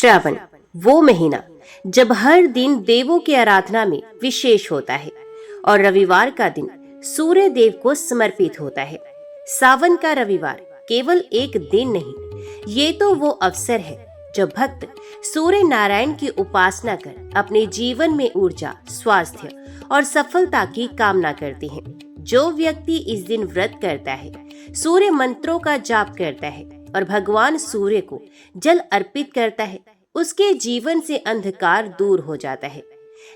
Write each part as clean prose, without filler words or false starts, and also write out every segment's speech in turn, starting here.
श्रावण वो महीना जब हर दिन देवों की आराधना में विशेष होता है और रविवार का दिन सूर्य देव को समर्पित होता है। सावन का रविवार केवल एक दिन नहीं, ये तो वो अवसर है जब भक्त सूर्य नारायण की उपासना कर अपने जीवन में ऊर्जा, स्वास्थ्य और सफलता की कामना करते हैं। जो व्यक्ति इस दिन व्रत करता है, सूर्य मंत्रों का जाप करता है और भगवान सूर्य को जल अर्पित करता है, उसके जीवन से अंधकार दूर हो जाता है।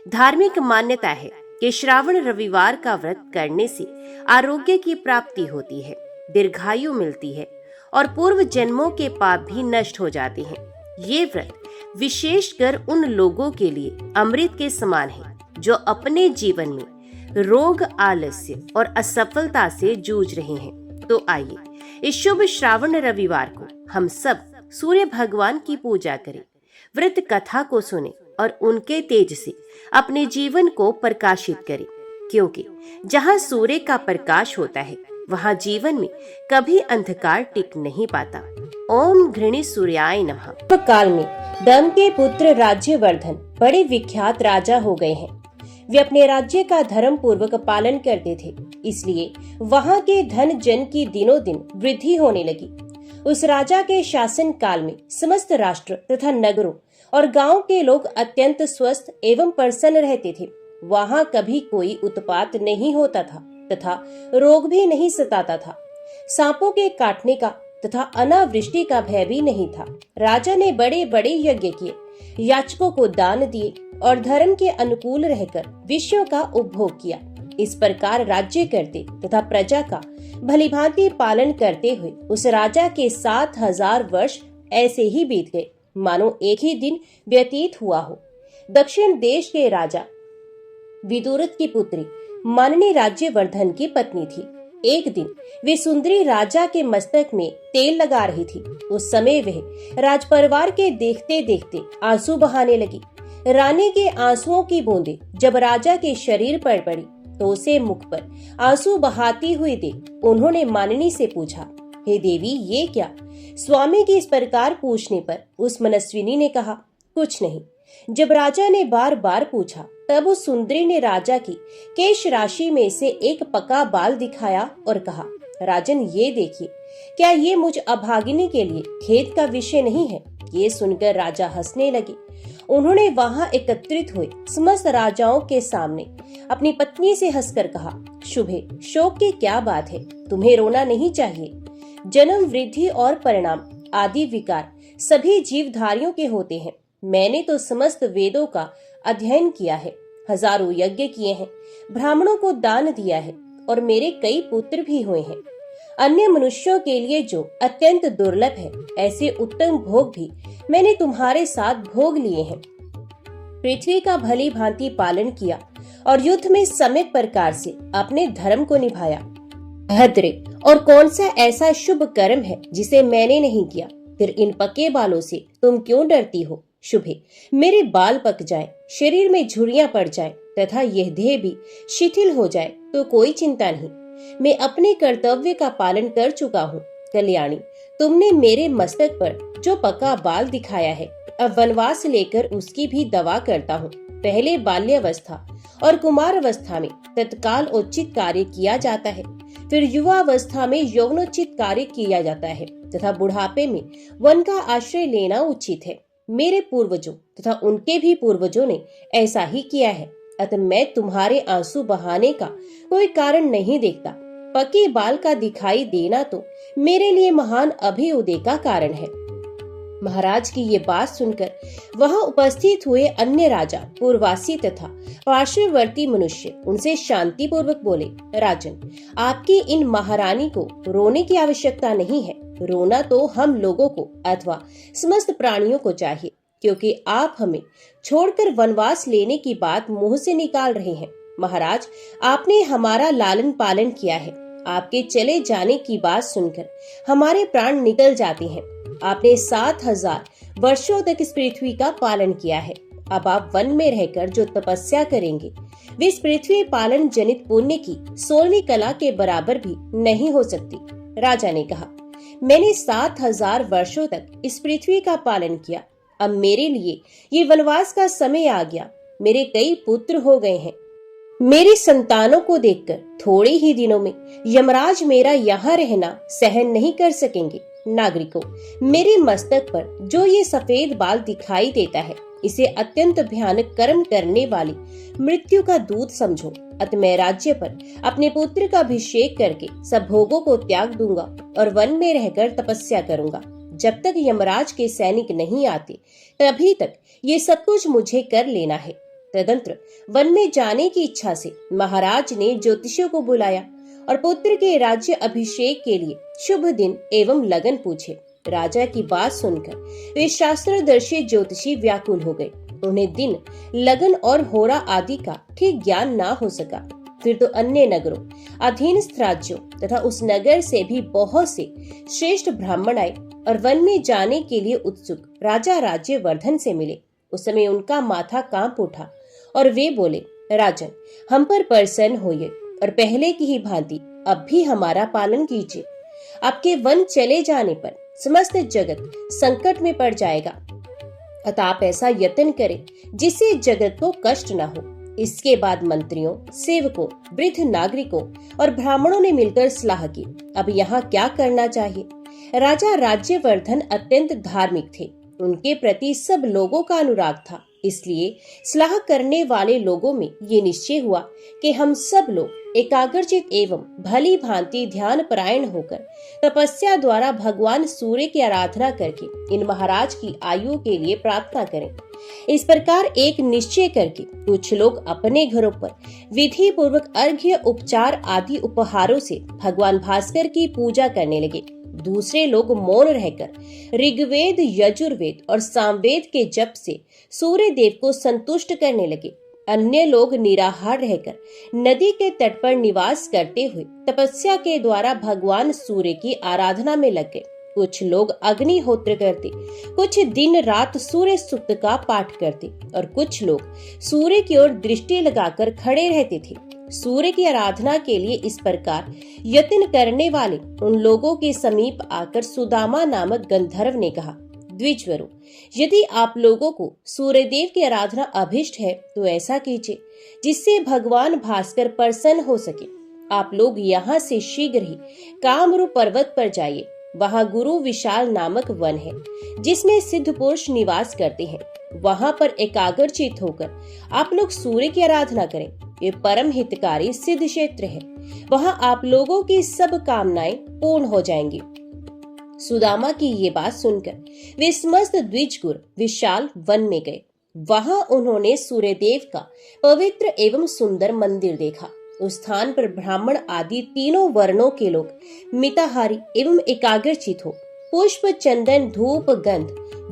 धार्मिक मान्यता है कि श्रावण रविवार का व्रत करने से आरोग्य की प्राप्ति होती है, दीर्घायु मिलती है और पूर्व जन्मों के पाप भी नष्ट हो जाते हैं। ये व्रत विशेषकर उन लोगों के लिए अमृत के समान है जो अपने जीवन में रोग, आलस्य और असफलता से जूझ रहे हैं। तो आइए इस शुभ श्रावण रविवार को हम सब सूर्य भगवान की पूजा करें, व्रत कथा को सुने और उनके तेज से अपने जीवन को प्रकाशित करें, क्योंकि जहाँ सूर्य का प्रकाश होता है वहाँ जीवन में कभी अंधकार टिक नहीं पाता। ओम घृणी सूर्याय नमः। काल में दम के पुत्र राज्यवर्धन बड़े विख्यात राजा हो गए हैं। वे अपने राज्य का धर्म पूर्वक पालन करते थे, इसलिए वहाँ के धन जन की दिनों दिन वृद्धि होने लगी। उस राजा के शासन काल में समस्त राष्ट्र तथा नगरों और गांव के लोग अत्यंत स्वस्थ एवं प्रसन्न रहते थे। वहाँ कभी कोई उत्पात नहीं होता था तथा रोग भी नहीं सताता था। सांपों के काटने का तथा अनावृष्टि का भय भी नहीं था। राजा ने बड़े बड़े यज्ञ किए, याचकों को दान दिए और धर्म के अनुकूल रहकर विश्व का उपभोग किया। इस प्रकार राज्य करते तथा प्रजा का भलीभांति पालन करते हुए उस राजा के 7,000 वर्ष ऐसे ही बीत गए, मानो एक ही दिन व्यतीत हुआ हो। दक्षिण देश के राजा विदुरथ की पुत्री माननी राज्यवर्धन की पत्नी थी। एक दिन वे सुंदरी राजा के मस्तक में तेल लगा रही थी। उस समय वह राजपरिवार के देखते देखते आंसू बहाने लगी। रानी के आंसुओं की बूंदें जब राजा के शरीर पर पड़ी तो उसे मुख पर आंसू बहाती हुई देख उन्होंने माननी से पूछा, हे देवी, ये क्या? स्वामी की इस प्रकार पूछने पर उस मनस्विनी ने कहा, कुछ नहीं। जब राजा ने बार बार पूछा तब उस सुंदरी ने राजा की केश राशि में से एक पका बाल दिखाया और कहा, राजन, ये देखिए, क्या ये मुझ अभागिनी के लिए खेद का विषय नहीं है? ये सुनकर राजा हंसने लगे। उन्होंने वहां एकत्रित हुए समस्त राजाओं के सामने अपनी पत्नी से हंसकर कहा, शुभे, शोक की क्या बात है? तुम्हें रोना नहीं चाहिए। जन्म, वृद्धि और परिणाम आदि विकार सभी जीवधारियों के होते हैं। मैंने तो समस्त वेदों का अध्ययन किया है, हजारों यज्ञ किए हैं, ब्राह्मणों को दान दिया है और मेरे कई पुत्र भी हुए हैं। अन्य मनुष्यों के लिए जो अत्यंत दुर्लभ है, ऐसे उत्तम भोग भी मैंने तुम्हारे साथ भोग लिए हैं। पृथ्वी का भली भांति पालन किया और युद्ध में सम्यक प्रकार से अपने धर्म को निभाया। भद्रे, और कौन सा ऐसा शुभ कर्म है जिसे मैंने नहीं किया? फिर इन पके बालों से तुम क्यों डरती हो? शुभे, मेरे बाल पक जाए, शरीर में झुर्रियां पड़ जाए तथा यह देह भी शिथिल हो जाए तो कोई चिंता नहीं। मैं अपने कर्तव्य का पालन कर चुका हूँ। कल्याणी, तुमने मेरे मस्तक पर जो पका बाल दिखाया है, अब वनवास लेकर उसकी भी दवा करता हूँ। पहले बाल्यावस्था और कुमारावस्था में तत्काल उचित कार्य किया जाता है, फिर युवावस्था में यौवनोचित कार्य किया जाता है तथा बुढ़ापे में वन का आश्रय लेना उचित है। मेरे पूर्वजों तथा उनके भी पूर्वजों ने ऐसा ही किया है, अतः मैं तुम्हारे आंसू बहाने का कोई कारण नहीं देखता। पके बाल का दिखाई देना तो मेरे लिए महान अभ्युदय का कारण है। महाराज की ये बात सुनकर वहां उपस्थित हुए अन्य राजा, पूर्ववासी तथा पार्श्ववर्ती मनुष्य उनसे शांति पूर्वक बोले, राजन, आपकी इन महारानी को रोने की आवश्यकता नहीं है। रोना तो हम लोगों को अथवा समस्त प्राणियों को चाहिए, क्योंकि आप हमें छोड़कर वनवास लेने की बात मुंह से निकाल रहे हैं। महाराज, आपने हमारा लालन पालन किया है। आपके चले जाने की बात सुनकर हमारे प्राण निकल जाते हैं। आपने 7,000 वर्षों तक इस पृथ्वी का पालन किया है। अब आप वन में रहकर जो तपस्या करेंगे, वे इस पृथ्वी पालन जनित पुण्य की 16वीं कला के बराबर भी नहीं हो सकती। राजा ने कहा, मैंने 7,000 वर्षों तक इस पृथ्वी का पालन किया, अब मेरे लिए ये वनवास का समय आ गया। मेरे कई पुत्र हो गए हैं। मेरी संतानों को देखकर थोड़े ही दिनों में यमराज मेरा यहाँ रहना सहन नहीं कर सकेंगे। नागरिकों, मेरे मस्तक पर जो ये सफेद बाल दिखाई देता है, इसे अत्यंत भयानक कर्म करने वाली मृत्यु का दूत समझो। अतः मैं राज्य पर अपने पुत्र का अभिषेक करके सब भोगों को त्याग दूंगा और वन में रहकर तपस्या करूंगा। जब तक यमराज के सैनिक नहीं आते तभी तक ये सब कुछ मुझे कर लेना है। तदंतर वन में जाने की इच्छा से महाराज ने ज्योतिषियों को बुलाया और पुत्र के राज्य अभिषेक के लिए शुभ दिन एवं लगन पूछे। राजा की बात सुनकर वे शास्त्रदर्शी ज्योतिषी व्याकुल हो गए। उन्हें दिन, लगन और होरा आदि का ठीक ज्ञान ना हो सका। फिर तो अन्य नगरों, अधीनस्थ राज्यों तथा उस नगर से भी बहुत से श्रेष्ठ ब्राह्मण आए और वन में जाने के लिए उत्सुक राजा राज्यवर्धन से मिले। उस समय उनका माथा कांप उठा और वे बोले, राजन, हम पर प्रसन्न होइए और पहले की ही भांति अब भी हमारा पालन कीजिए। आपके वन चले जाने पर समस्त जगत संकट में पड़ जाएगा, अतः आप ऐसा यत्न करें जिससे जगत को कष्ट न हो। इसके बाद मंत्रियों, सेवकों, वृद्ध नागरिकों और ब्राह्मणों ने मिलकर सलाह की, अब यहाँ क्या करना चाहिए। राजा राज्यवर्धन अत्यंत धार्मिक थे। उनके प्रति सब लोगों का अनुराग था। इसलिए सलाह करने वाले लोगों में ये निश्चय हुआ कि हम सब लोग एकाग्रचित एवं भली भांति ध्यान परायण होकर तपस्या द्वारा भगवान सूर्य की आराधना करके इन महाराज की आयु के लिए प्रार्थना करें। इस प्रकार एक निश्चय करके कुछ लोग अपने घरों पर विधि पूर्वक अर्घ्य, उपचार आदि उपहारों से भगवान भास्कर की पूजा करने लगे। दूसरे लोग मौन रहकर ऋग्वेद, यजुर्वेद और सामवेद के जप से सूर्य देव को संतुष्ट करने लगे। अन्य लोग निराहार रहकर नदी के तट पर निवास करते हुए तपस्या के द्वारा भगवान सूर्य की आराधना में लग गए। कुछ लोग अग्निहोत्र करते, कुछ दिन रात सूर्य सूक्त का पाठ करते और कुछ लोग सूर्य की ओर दृष्टि लगाकर खड़े रहते थे। सूर्य की आराधना के लिए इस प्रकार यत्न करने वाले उन लोगों के समीप आकर सुदामा नामक गंधर्व ने कहा, द्विजवरों, यदि आप लोगों को सूर्यदेव की आराधना अभिष्ट है तो ऐसा कीजिए जिससे भगवान भास्कर प्रसन्न हो सके। आप लोग यहाँ से शीघ्र ही कामरूप पर्वत पर जाइए। वहाँ गुरु विशाल नामक वन है जिसमें सिद्ध पुरुष निवास करते हैं। वहाँ पर एकाग्रचित होकर आप लोग सूर्य की आराधना करें। ये परम हितकारी सिद्ध क्षेत्र है। वहाँ आप लोगों की सब कामनाएं पूर्ण हो जाएंगी। सुदामा की ये बात सुनकर वे समस्त द्विजगुर विशाल वन में गए। वहां उन्होंने सूर्यदेव का पवित्र एवं सुंदर मंदिर देखा। उस स्थान पर ब्राह्मण आदि तीनों वर्णों के लोग मिताहारी एवं एकाग्रचित हो पुष्प, चंदन, धूप, गंध,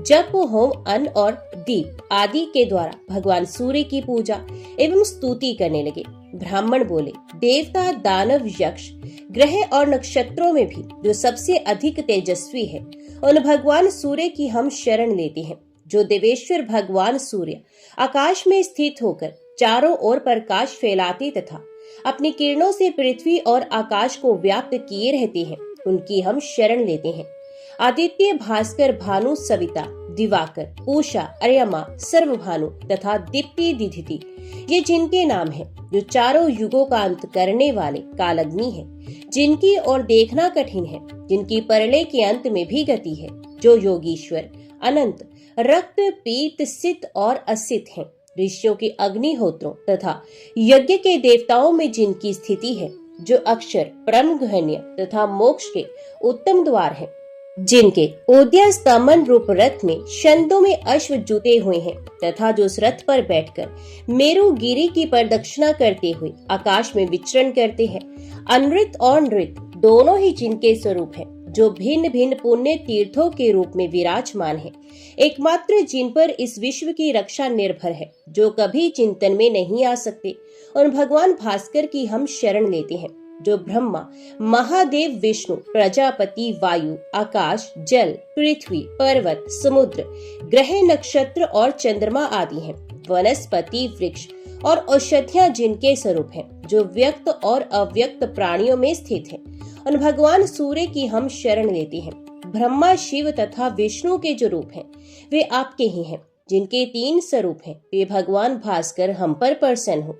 जप, होम, अन्न और दीप आदि के द्वारा भगवान सूर्य की पूजा एवं स्तुति करने लगे। ब्राह्मण बोले, देवता, दानव, यक्ष, ग्रह और नक्षत्रों में भी जो सबसे अधिक तेजस्वी है उन भगवान सूर्य की हम शरण लेते हैं। जो देवेश्वर भगवान सूर्य आकाश में स्थित होकर चारों ओर प्रकाश फैलाते तथा अपनी किरणों से पृथ्वी और आकाश को व्याप्त किए रहते हैं, उनकी हम शरण लेते हैं। आदित्य, भास्कर, भानु, सविता, दिवाकर, उषा, अर्यमा, सर्वभानु तथा दीप्ति, दिधिति ये जिनके नाम हैं, जो चारों युगों का अंत करने वाले कालग्नि है, जिनकी ओर देखना कठिन है, जिनकी परलय के अंत में भी गति है, जो योगीश्वर, अनंत, रक्त, पीत, सित और असित हैं, ऋषियों के अग्निहोत्रों तथा यज्ञ के देवताओं में जिनकी स्थिति है, जो अक्षर, परम गहन्य तथा मोक्ष के उत्तम द्वार हैं, जिनके उद्यस्तमन रूप रथ में छंदों में अश्व जुते हुए हैं तथा जो उस रथ पर बैठकर मेरु गिरी की प्रदक्षिणा करते हुए आकाश में विचरण करते हैं, अनृत और नृत दोनों ही जिनके स्वरूप हैं, जो भिन्न भिन्न पुण्य तीर्थों के रूप में विराजमान है, एकमात्र जिन पर इस विश्व की रक्षा निर्भर है, जो कभी चिंतन में नहीं आ सकते, और भगवान भास्कर की हम शरण लेते हैं, जो ब्रह्मा, महादेव, विष्णु, प्रजापति, वायु, आकाश, जल, पृथ्वी, पर्वत, समुद्र, ग्रह, नक्षत्र और चंद्रमा आदि हैं, वनस्पति, वृक्ष और औषधियां जिनके स्वरूप हैं, जो व्यक्त और अव्यक्त प्राणियों में स्थित हैं, और भगवान सूर्य की हम शरण लेते हैं। ब्रह्मा, शिव तथा विष्णु के जो रूप हैं वे आपके ही हैं। जिनके 3 स्वरूप हैं वे भगवान भास्कर हम पर प्रसन्न हो।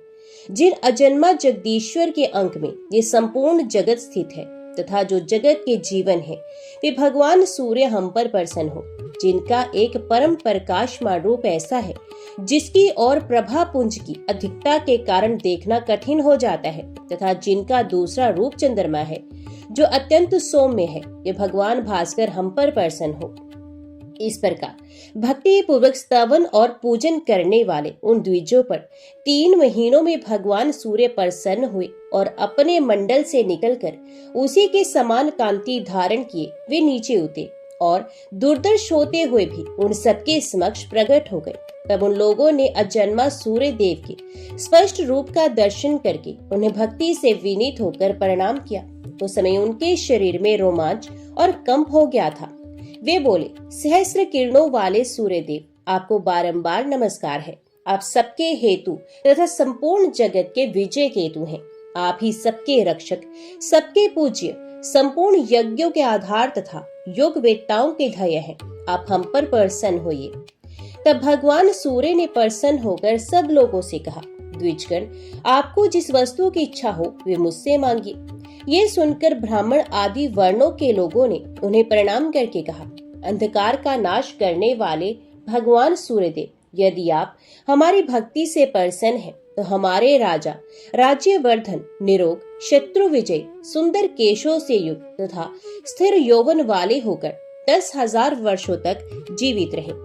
जिन अजन्मा जगदीश्वर के अंक में ये संपूर्ण जगत स्थित है तथा जो जगत के जीवन है वे भगवान सूर्य हम पर प्रसन्न हो। जिनका एक परम प्रकाशमान रूप ऐसा है जिसकी और प्रभा पुंज की अधिकता के कारण देखना कठिन हो जाता है तथा जिनका दूसरा रूप चंद्रमा है जो अत्यंत सौम्य है, ये भगवान भास्कर हम पर प्रसन्न हो। इस प्रकार भक्ति पूर्वक स्तवन और पूजन करने वाले उन द्विजों पर 3 महीनों में भगवान सूर्य प्रसन्न हुए और अपने मंडल से निकलकर उसी के समान कांति धारण किए वे नीचे उतरे और दुर्दर्श होते हुए भी उन सबके समक्ष प्रकट हो गए। तब उन लोगों ने अजन्मा सूर्य देव के स्पष्ट रूप का दर्शन करके उन्हें भक्ति से विनीत होकर प्रणाम किया। तो समय उनके शरीर में रोमांच और कंप हो गया था। वे बोले, सहस्र किरणों वाले सूर्य देव, आपको बारंबार नमस्कार है। आप सबके हेतु तथा संपूर्ण जगत के विजय हेतु हैं। आप ही सबके रक्षक, सबके पूज्य, संपूर्ण यज्ञों के आधार तथा योग वेत्ताओं के ध्येय हैं। आप हम पर प्रसन्न होइए। तब भगवान सूर्य ने प्रसन्न होकर सब लोगों से कहा, द्विजगण, आपको जिस वस्तु की इच्छा हो वे मुझसे मांगिए। ये सुनकर ब्राह्मण आदि वर्णों के लोगों ने उन्हें प्रणाम करके कहा, अंधकार का नाश करने वाले भगवान सूर्यदेव, यदि आप हमारी भक्ति से प्रसन्न हैं तो हमारे राजा राज्यवर्धन, निरोग, शत्रु विजय, सुंदर केशों से युक्त तथा स्थिर यौवन वाले होकर 10,000 वर्षों तक जीवित रहे।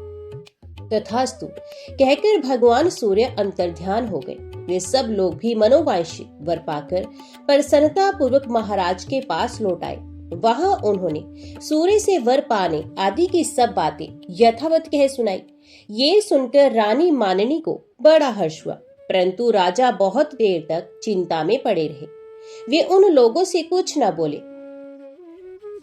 तथास्तु कहकर भगवान सूर्य अंतर्ध्यान हो गए। वे सब लोग भी मनोवांछित वर पाकर प्रसन्नता पूर्वक महाराज के पास लौट आए। वहां उन्होंने सूर्य से वर पाने आदि की सब बातें यथावत कह सुनाई। ये सुनकर रानी मानिनी को बड़ा हर्ष हुआ, परंतु राजा बहुत देर तक चिंता में पड़े रहे। वे उन लोगों से कुछ न बोले।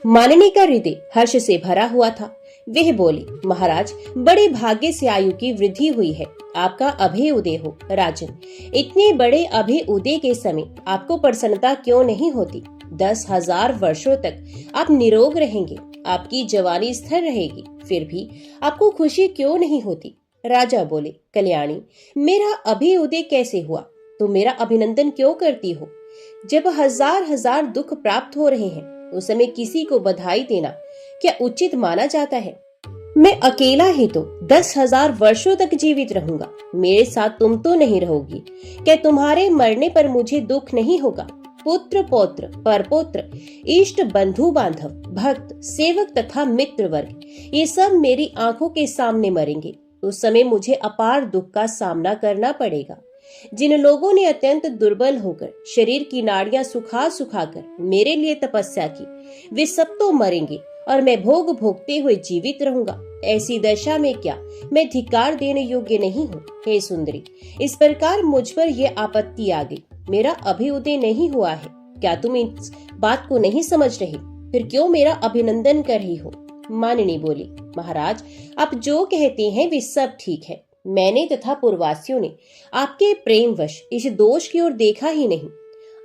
मानिनी का हृदय हर्ष से भरा हुआ था। वह बोली, महाराज, बड़े भाग्य से आयु की वृद्धि हुई है। आपका अभय उदय हो। राजन, इतने बड़े अभय उदय के समय आपको प्रसन्नता क्यों नहीं होती? 10,000 वर्षों तक आप निरोग रहेंगे, आपकी जवानी स्थिर रहेगी, फिर भी आपको खुशी क्यों नहीं होती? राजा बोले, कल्याणी, मेरा अभय उदय कैसे हुआ? तुम मेरा अभिनंदन क्यों करती हो? जब हजार दुख प्राप्त हो रहे हैं उस समय किसी को बधाई देना क्या उचित माना जाता है? मैं अकेला ही तो 10,000 वर्षों तक जीवित रहूंगा। मेरे साथ तुम तो नहीं रहोगी। क्या तुम्हारे मरने पर मुझे दुख नहीं होगा? पुत्र, पौत्र, परपौत्र, इष्ट, बंधु बांधव, भक्त, सेवक तथा मित्र वर्ग, ये सब मेरी आंखों के सामने मरेंगे। उस समय मुझे अपार दुख का सामना करना पड़ेगा। जिन लोगों ने अत्यंत दुर्बल होकर शरीर की नाड़ियां सुखा कर मेरे लिए तपस्या की, वे सब तो मरेंगे और मैं भोग भोगते हुए जीवित रहूंगा। ऐसी दशा में क्या मैं धिक्कार देने योग्य नहीं हूँ? हे सुंदरी, इस प्रकार मुझ पर यह आपत्ति आ गई। मेरा अभ्युदय नहीं हुआ है। क्या तुम इस बात को नहीं समझ रही? फिर क्यों मेरा अभिनंदन कर रही हो? मानिनी बोली, महाराज, आप जो कहते हैं वे सब ठीक है। मैंने तथा पूर्ववासियों ने आपके प्रेमवश इस दोष की ओर देखा ही नहीं।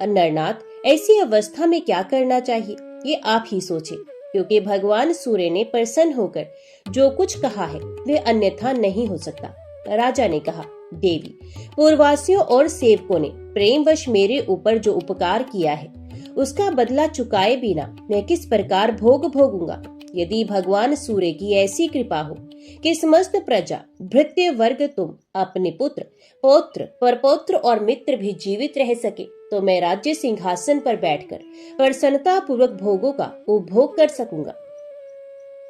नरनाथ, ऐसी अवस्था में क्या करना चाहिए ये आप ही सोचें, क्योंकि भगवान सूर्य ने प्रसन्न होकर जो कुछ कहा है वे अन्यथा नहीं हो सकता। राजा ने कहा, देवी, पूर्ववासियों और सेवकों ने प्रेमवश मेरे ऊपर जो उपकार किया है उसका बदला चुकाए बिना मैं किस प्रकार भोग भोगूंगा? यदि भगवान सूर्य की ऐसी कृपा हो कि समस्त प्रजा, भृत्य वर्ग, तुम, अपने पुत्र, पौत्र, परपौत्र और मित्र भी जीवित रह सके, तो मैं राज्य सिंहासन पर बैठकर प्रसन्नता पूर्वक भोगों का उपभोग कर सकूंगा।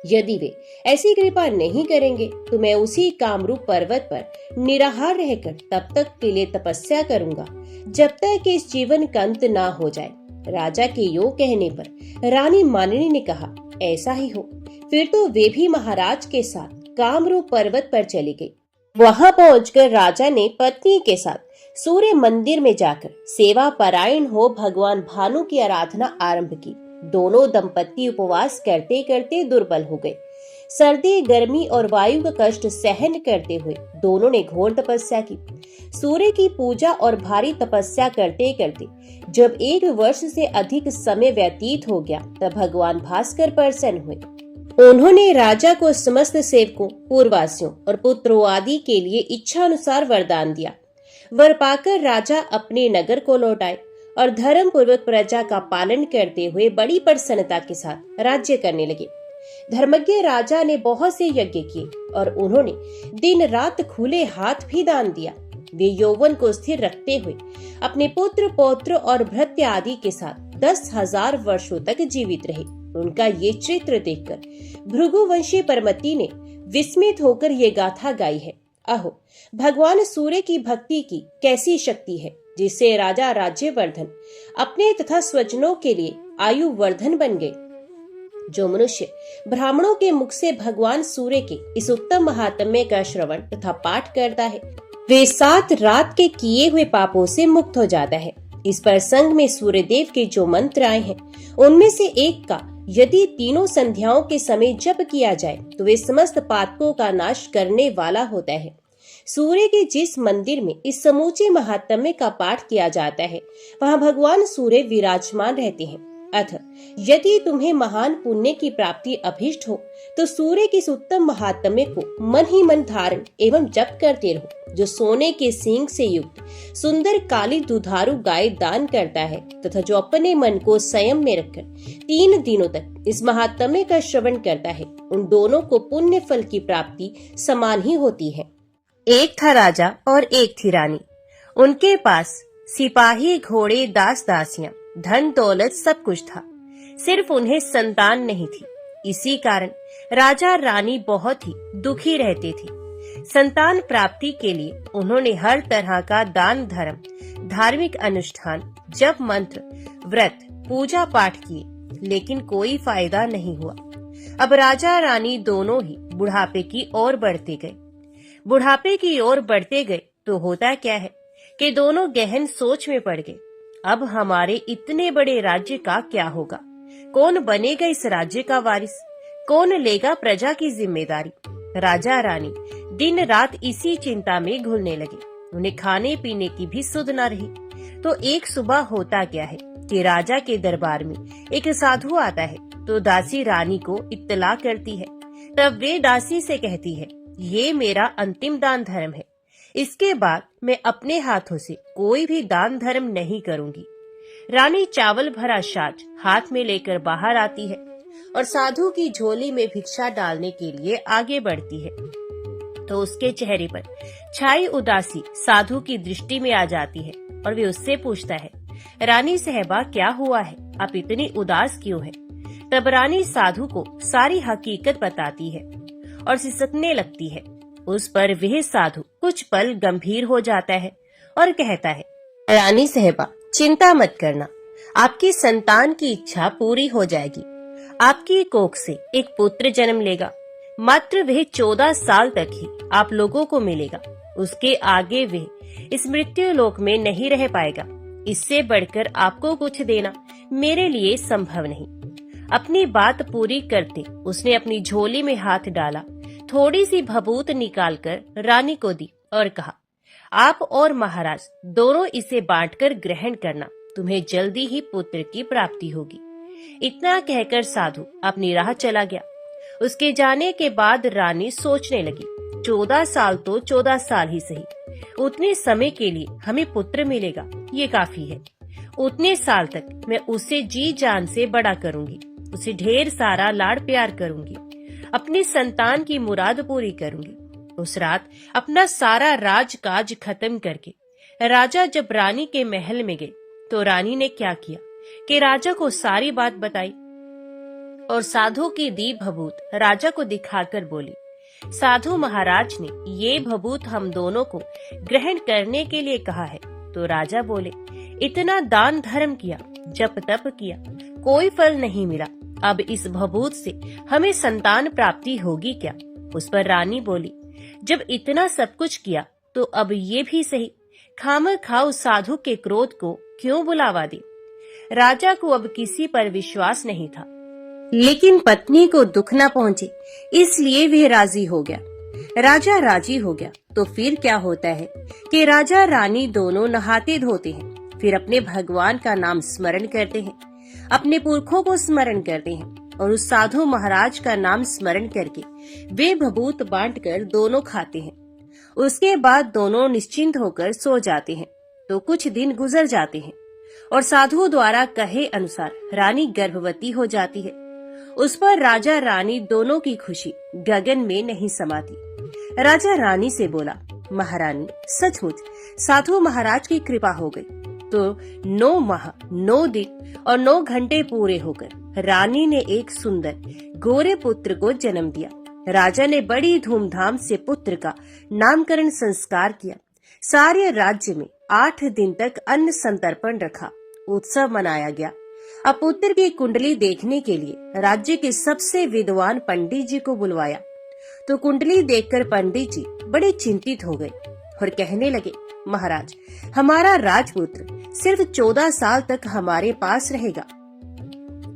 यदि वे ऐसी कृपा नहीं करेंगे तो मैं उसी कामरूप पर्वत पर निराहार रहकर तब तक के लिए तपस्या करूंगा जब तक कि इस जीवन का अंत ना हो जाए। राजा के यो कहने पर रानी मानिनी ने कहा, ऐसा ही हो। फिर तो वे भी महाराज के साथ कामरूप पर्वत पर चली गई। वहां पहुंचकर राजा ने पत्नी के साथ सूर्य मंदिर में जाकर सेवा परायण हो भगवान भानु की आराधना आरंभ की। दोनों दंपति उपवास करते करते दुर्बल हो गए। सर्दी, गर्मी और वायु का कष्ट सहन करते हुए दोनों ने घोर तपस्या की। सूर्य की पूजा और भारी तपस्या करते करते जब 1 वर्ष से अधिक समय व्यतीत हो गया तब भगवान भास्कर प्रसन्न हुए। उन्होंने राजा को समस्त सेवकों, पूर्ववासियों और पुत्रों आदि के लिए इच्छा अनुसार वरदान दिया। वर पाकर राजा अपने नगर को लौट आए और धर्म पूर्वक प्रजा का पालन करते हुए बड़ी प्रसन्नता के साथ राज्य करने लगे। धर्मज्ञ राजा ने बहुत से यज्ञ किए और उन्होंने दिन रात खुले हाथ भी दान दिया। वे यौवन को स्थिर रखते हुए अपने पुत्र, पौत्र और भृत्य आदि के साथ 10,000 वर्षों तक जीवित रहे। उनका ये चित्र देखकर भृगुवंशी परमति ने विस्मित होकर ये गाथा गाई है। अहो, भगवान सूर्य की भक्ति की कैसी शक्ति है, जिससे राजा राज्यवर्धन अपने तथा स्वजनों के लिए आयु वर्धन बन गए। जो मनुष्य ब्राह्मणों के मुख से भगवान सूर्य के इस उत्तम महात्म्य का श्रवण तथा पाठ करता है, वे 7 रात के किए हुए पापों से मुक्त हो जाता है। इस प्रसंग में सूर्य देव के जो मंत्र आए हैं, उनमें से एक का यदि तीनों संध्याओं के समय जप किया जाए तो वे समस्त पातकों का नाश करने वाला होता है। सूर्य के जिस मंदिर में इस समूचे महात्म्य का पाठ किया जाता है, वहाँ भगवान सूर्य विराजमान रहते हैं। अतः यदि तुम्हें महान पुण्य की प्राप्ति अभिष्ट हो तो सूर्य के इस उत्तम महात्म्य को मन ही मन धारण एवं जप करते रहो। जो सोने के सींग से युक्त सुंदर काली दुधारू गाय दान करता है तथा जो अपने मन को संयम में रखकर 3 दिनों तक इस महात्म्य का श्रवण करता है, उन दोनों को पुण्य फल की प्राप्ति समान ही होती है। एक था राजा और एक थी रानी। उनके पास सिपाही, घोड़े, दास दासियां, धन दौलत सब कुछ था, सिर्फ उन्हें संतान नहीं थी। इसी कारण राजा रानी बहुत ही दुखी रहते थे। संतान प्राप्ति के लिए उन्होंने हर तरह का दान धर्म, धार्मिक अनुष्ठान, जप मंत्र, व्रत, पूजा पाठ किए, लेकिन कोई फायदा नहीं हुआ। अब राजा रानी दोनों ही बुढ़ापे की ओर बढ़ते गए। बुढ़ापे की ओर बढ़ते गए तो होता क्या है कि दोनों गहन सोच में पड़ गए। अब हमारे इतने बड़े राज्य का क्या होगा? कौन बनेगा इस राज्य का वारिस? कौन लेगा प्रजा की जिम्मेदारी? राजा रानी दिन रात इसी चिंता में घुलने लगे। उन्हें खाने पीने की भी सुध न रही। तो एक सुबह होता क्या है कि राजा के दरबार में एक साधु आता है। तो दासी रानी को इत्तला करती है। तब वे दासी से कहती है, ये मेरा अंतिम दान धर्म है, इसके बाद मैं अपने हाथों से कोई भी दान धर्म नहीं करूंगी। रानी चावल भरा साज हाथ में लेकर बाहर आती है और साधु की झोली में भिक्षा डालने के लिए आगे बढ़ती है। तो उसके चेहरे पर छाई उदासी साधु की दृष्टि में आ जाती है और वे उससे पूछता है, रानी साहबा क्या हुआ है, आप इतनी उदास क्यों हैं? तब रानी साधु को सारी हकीकत बताती है और सिसकने लगती है। उस पर वह साधु कुछ पल गंभीर हो जाता है और कहता है, रानी साहबा चिंता मत करना, आपकी संतान की इच्छा पूरी हो जाएगी। आपकी कोख से एक पुत्र जन्म लेगा। मात्र वह 14 साल तक ही आप लोगों को मिलेगा। उसके आगे वह इस मृत्यु लोक में नहीं रह पाएगा। इससे बढ़कर आपको कुछ देना मेरे लिए संभव नहीं। अपनी बात पूरी करते उसने अपनी झोली में हाथ डाला, थोड़ी सी भभूत निकालकर रानी को दी और कहा, आप और महाराज दोनों इसे बांटकर ग्रहण करना, तुम्हें जल्दी ही पुत्र की प्राप्ति होगी। इतना कहकर साधु अपनी राह चला गया। उसके जाने के बाद रानी सोचने लगी, 14 साल तो 14 साल ही सही, उतने समय के लिए हमें पुत्र मिलेगा, ये काफी है। उतने साल तक मैं उसे जी जान से बड़ा करूंगी, उसे ढेर सारा लाड़ प्यार करूंगी, अपनी संतान की मुराद पूरी करूंगी। उस रात अपना सारा राजकाज खत्म करके राजा जब रानी के महल में गए तो रानी ने क्या किया कि राजा को सारी बात बताई और साधु की दी भभूत राजा को दिखाकर बोली, साधु महाराज ने ये भभूत हम दोनों को ग्रहण करने के लिए कहा है। तो राजा बोले, इतना दान धर्म किया, जप तप किया, कोई फल नहीं मिला, अब इस भभूत से हमें संतान प्राप्ति होगी क्या? उस पर रानी बोली, जब इतना सब कुछ किया तो अब ये भी सही, खामखा उस साधु के क्रोध को क्यों बुलावा दे। राजा को अब किसी पर विश्वास नहीं था, लेकिन पत्नी को दुख न पहुंचे इसलिए वह राजी हो गया। राजा राजी हो गया तो फिर क्या होता है कि राजा रानी दोनों नहाते धोते हैं, फिर अपने भगवान का नाम स्मरण करते हैं, अपने पुरखों को स्मरण करते हैं और उस साधु महाराज का नाम स्मरण करके वे भभूत बांटकर दोनों खाते हैं। उसके बाद दोनों निश्चिंत होकर सो जाते हैं। तो कुछ दिन गुजर जाते हैं और साधु द्वारा कहे अनुसार रानी गर्भवती हो जाती है। उस पर राजा रानी दोनों की खुशी गगन में नहीं समाती। राजा रानी से बोला, महारानी सचमुच साधु महाराज की कृपा हो गई। तो 9 माह 9 दिन और 9 घंटे पूरे होकर रानी ने एक सुंदर गोरे पुत्र को जन्म दिया। राजा ने बड़ी धूमधाम से पुत्र का नामकरण संस्कार किया। सारे राज्य में 8 दिन तक अन्न संतर्पण रखा, उत्सव मनाया गया। अब पुत्र की कुंडली देखने के लिए राज्य के सबसे विद्वान पंडित जी को बुलवाया। तो कुंडली देखकर पंडित जी बड़े चिंतित हो गए और कहने लगे, महाराज हमारा राजपुत्र सिर्फ 14 साल तक हमारे पास रहेगा।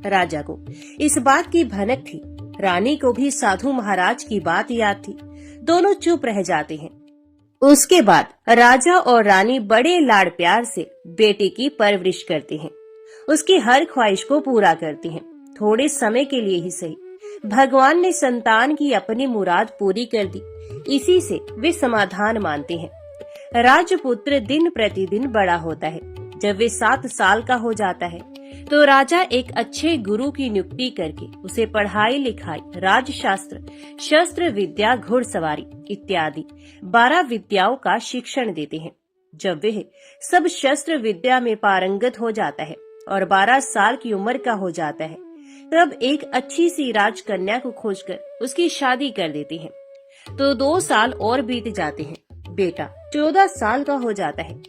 राजा को इस बात की भनक थी, रानी को भी साधु महाराज की बात याद थी। दोनों चुप रह जाते हैं। उसके बाद राजा और रानी बड़े लाड़ प्यार से बेटे की परवरिश करते हैं, उसकी हर ख्वाहिश को पूरा करते हैं। थोड़े समय के लिए ही सही, भगवान ने संतान की अपनी मुराद पूरी कर दी। इसी से वे समाधान मानते हैं। राजपुत्र दिन प्रतिदिन बड़ा होता है। जब वे 7 साल का हो जाता है तो राजा एक अच्छे गुरु की नियुक्ति करके उसे पढ़ाई लिखाई, राजशास्त्र, शस्त्र विद्या, घुड़सवारी इत्यादि 12 विद्याओं का शिक्षण देते हैं। जब वह सब शस्त्र विद्या में पारंगत हो जाता है और 12 साल की उम्र का हो जाता है, तब एक अच्छी सी राजकन्या को खोजकर उसकी शादी कर देते हैं। तो 2 साल और बीत जाते हैं। बेटा 14 साल का हो जाता है।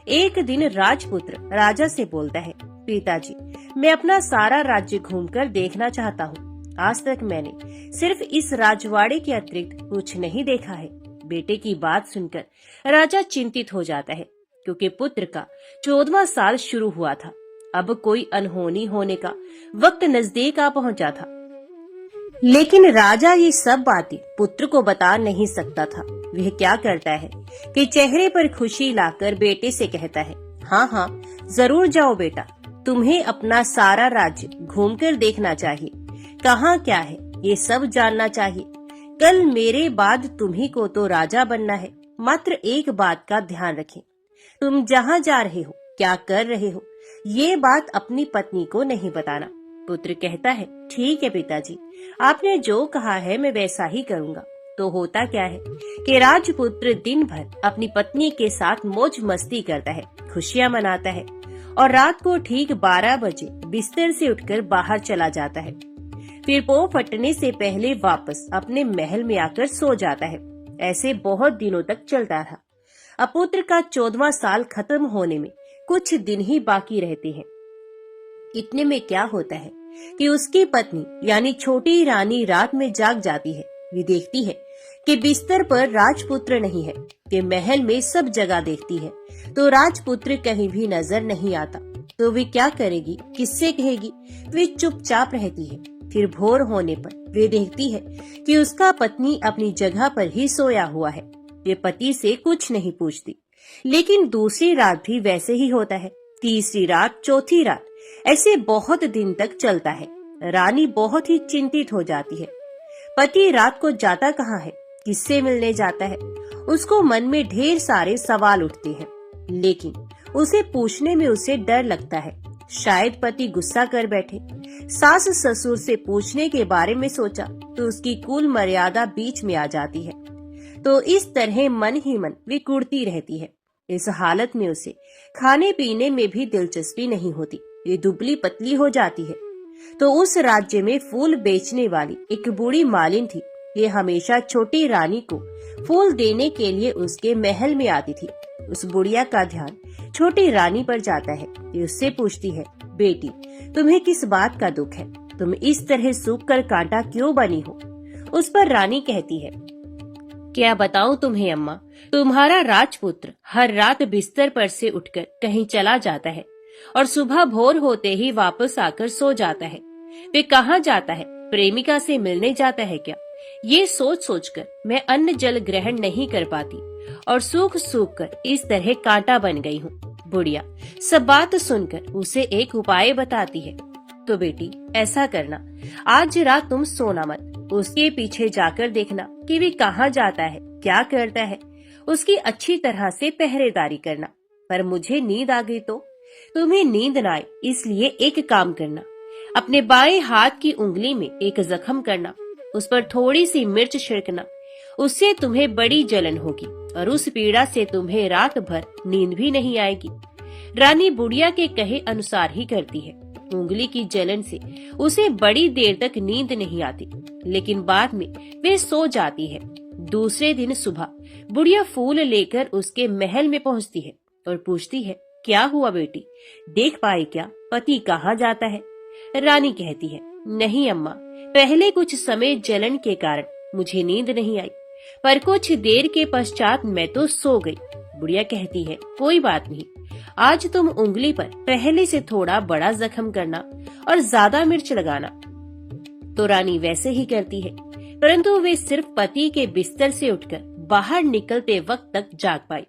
एक दिन राजपुत्र राजा से बोलता है, पिताजी मैं अपना सारा राज्य घूमकर देखना चाहता हूँ। आज तक मैंने सिर्फ इस राजवाड़े के अतिरिक्त कुछ नहीं देखा है। बेटे की बात सुनकर राजा चिंतित हो जाता है, क्योंकि पुत्र का 14वां साल शुरू हुआ था। अब कोई अनहोनी होने का वक्त नजदीक आ पहुंचा था। लेकिन राजा ये सब बातें पुत्र को बता नहीं सकता था। वह क्या करता है कि चेहरे पर खुशी लाकर बेटे से कहता है, हाँ हाँ जरूर जाओ बेटा, तुम्हें अपना सारा राज्य घूमकर देखना चाहिए। कहाँ क्या है ये सब जानना चाहिए। कल मेरे बाद तुम्ही को तो राजा बनना है। मात्र एक बात का ध्यान रखें, तुम जहाँ जा रहे हो, क्या कर रहे हो, ये बात अपनी पत्नी को नहीं बताना। पुत्र कहता है, ठीक है पिताजी, आपने जो कहा है मैं वैसा ही करूँगा। तो होता क्या है कि राजपुत्र दिन भर अपनी पत्नी के साथ मौज मस्ती करता है, खुशियाँ मनाता है और रात को ठीक 12 बजे बिस्तर से उठकर बाहर चला जाता है। फिर पो फटने से पहले वापस अपने महल में आकर सो जाता है। ऐसे बहुत दिनों तक चलता रहा। अब पुत्र का 14वां साल खत्म होने में कुछ दिन ही बाकी रहते हैं। इतने में क्या होता है कि उसकी पत्नी यानी छोटी रानी रात में जाग जाती है। वे देखती है कि बिस्तर पर राजपुत्र नहीं है, कि महल में सब जगह देखती है तो राजपुत्र कहीं भी नजर नहीं आता। तो वे क्या करेगी, किससे कहेगी? वे चुपचाप रहती है। फिर भोर होने पर वे देखती है कि उसका पत्नी अपनी जगह पर ही सोया हुआ है। वे पति से कुछ नहीं पूछती। लेकिन दूसरी रात भी वैसे ही होता है, तीसरी रात, चौथी रात, ऐसे बहुत दिन तक चलता है। रानी बहुत ही चिंतित हो जाती है। पति रात को जाता कहाँ है, किससे मिलने जाता है? उसको मन में ढेर सारे सवाल उठते हैं, लेकिन उसे पूछने में उसे डर लगता है। शायद पति गुस्सा कर बैठे। सास ससुर से पूछने के बारे में सोचा तो उसकी कुल मर्यादा बीच में आ जाती है। तो इस तरह मन ही मन वे कुड़ती रहती है। इस हालत में उसे खाने पीने में भी दिलचस्पी नहीं होती। ये दुबली पतली हो जाती है। तो उस राज्य में फूल बेचने वाली एक बूढ़ी मालिन थी। ये हमेशा छोटी रानी को फूल देने के लिए उसके महल में आती थी। उस बुढ़िया का ध्यान छोटी रानी पर जाता है। ये उससे पूछती है, बेटी तुम्हें किस बात का दुख है? तुम इस तरह सूख कर कांटा क्यों बनी हो? उस पर रानी कहती है, क्या बताऊं तुम्हें अम्मा, तुम्हारा राजपुत्र हर रात बिस्तर पर से उठकर कहीं चला जाता है और सुबह भोर होते ही वापस आकर सो जाता है। वे कहाँ जाता है? प्रेमिका से मिलने जाता है क्या? ये सोच सोचकर मैं अन्न जल ग्रहण नहीं कर पाती और सूख सूख कर इस तरह कांटा बन गई हूँ। बुढ़िया सब बात सुनकर उसे एक उपाय बताती है। तो बेटी ऐसा करना, आज रात तुम सोना मत, उसके पीछे जाकर देखना कि वे कहाँ जाता है, क्या करता है, उसकी अच्छी तरह से पहरेदारी करना। पर मुझे नींद आ गई तो? तुम्हें नींद ना आए इसलिए एक काम करना, अपने बाएं हाथ की उंगली में एक जख्म करना, उस पर थोड़ी सी मिर्च छिड़कना, उससे तुम्हें बड़ी जलन होगी और उस पीड़ा से तुम्हें रात भर नींद भी नहीं आएगी। रानी बुढ़िया के कहे अनुसार ही करती है। उंगली की जलन से उसे बड़ी देर तक नींद नहीं आती, लेकिन बाद में वे सो जाती है। दूसरे दिन सुबह बुढ़िया फूल लेकर उसके महल में पहुंचती है और पूछती है, क्या हुआ बेटी, देख पाई क्या पति कहाँ जाता है? रानी कहती है, नहीं अम्मा, पहले कुछ समय जलन के कारण मुझे नींद नहीं आई, पर कुछ देर के पश्चात मैं तो सो गई। बुढ़िया कहती है, कोई बात नहीं, आज तुम उंगली पर पहले से थोड़ा बड़ा जख्म करना और ज्यादा मिर्च लगाना। तो रानी वैसे ही करती है, परंतु वे सिर्फ पति के बिस्तर से उठकर बाहर निकलते वक्त तक जाग पाई।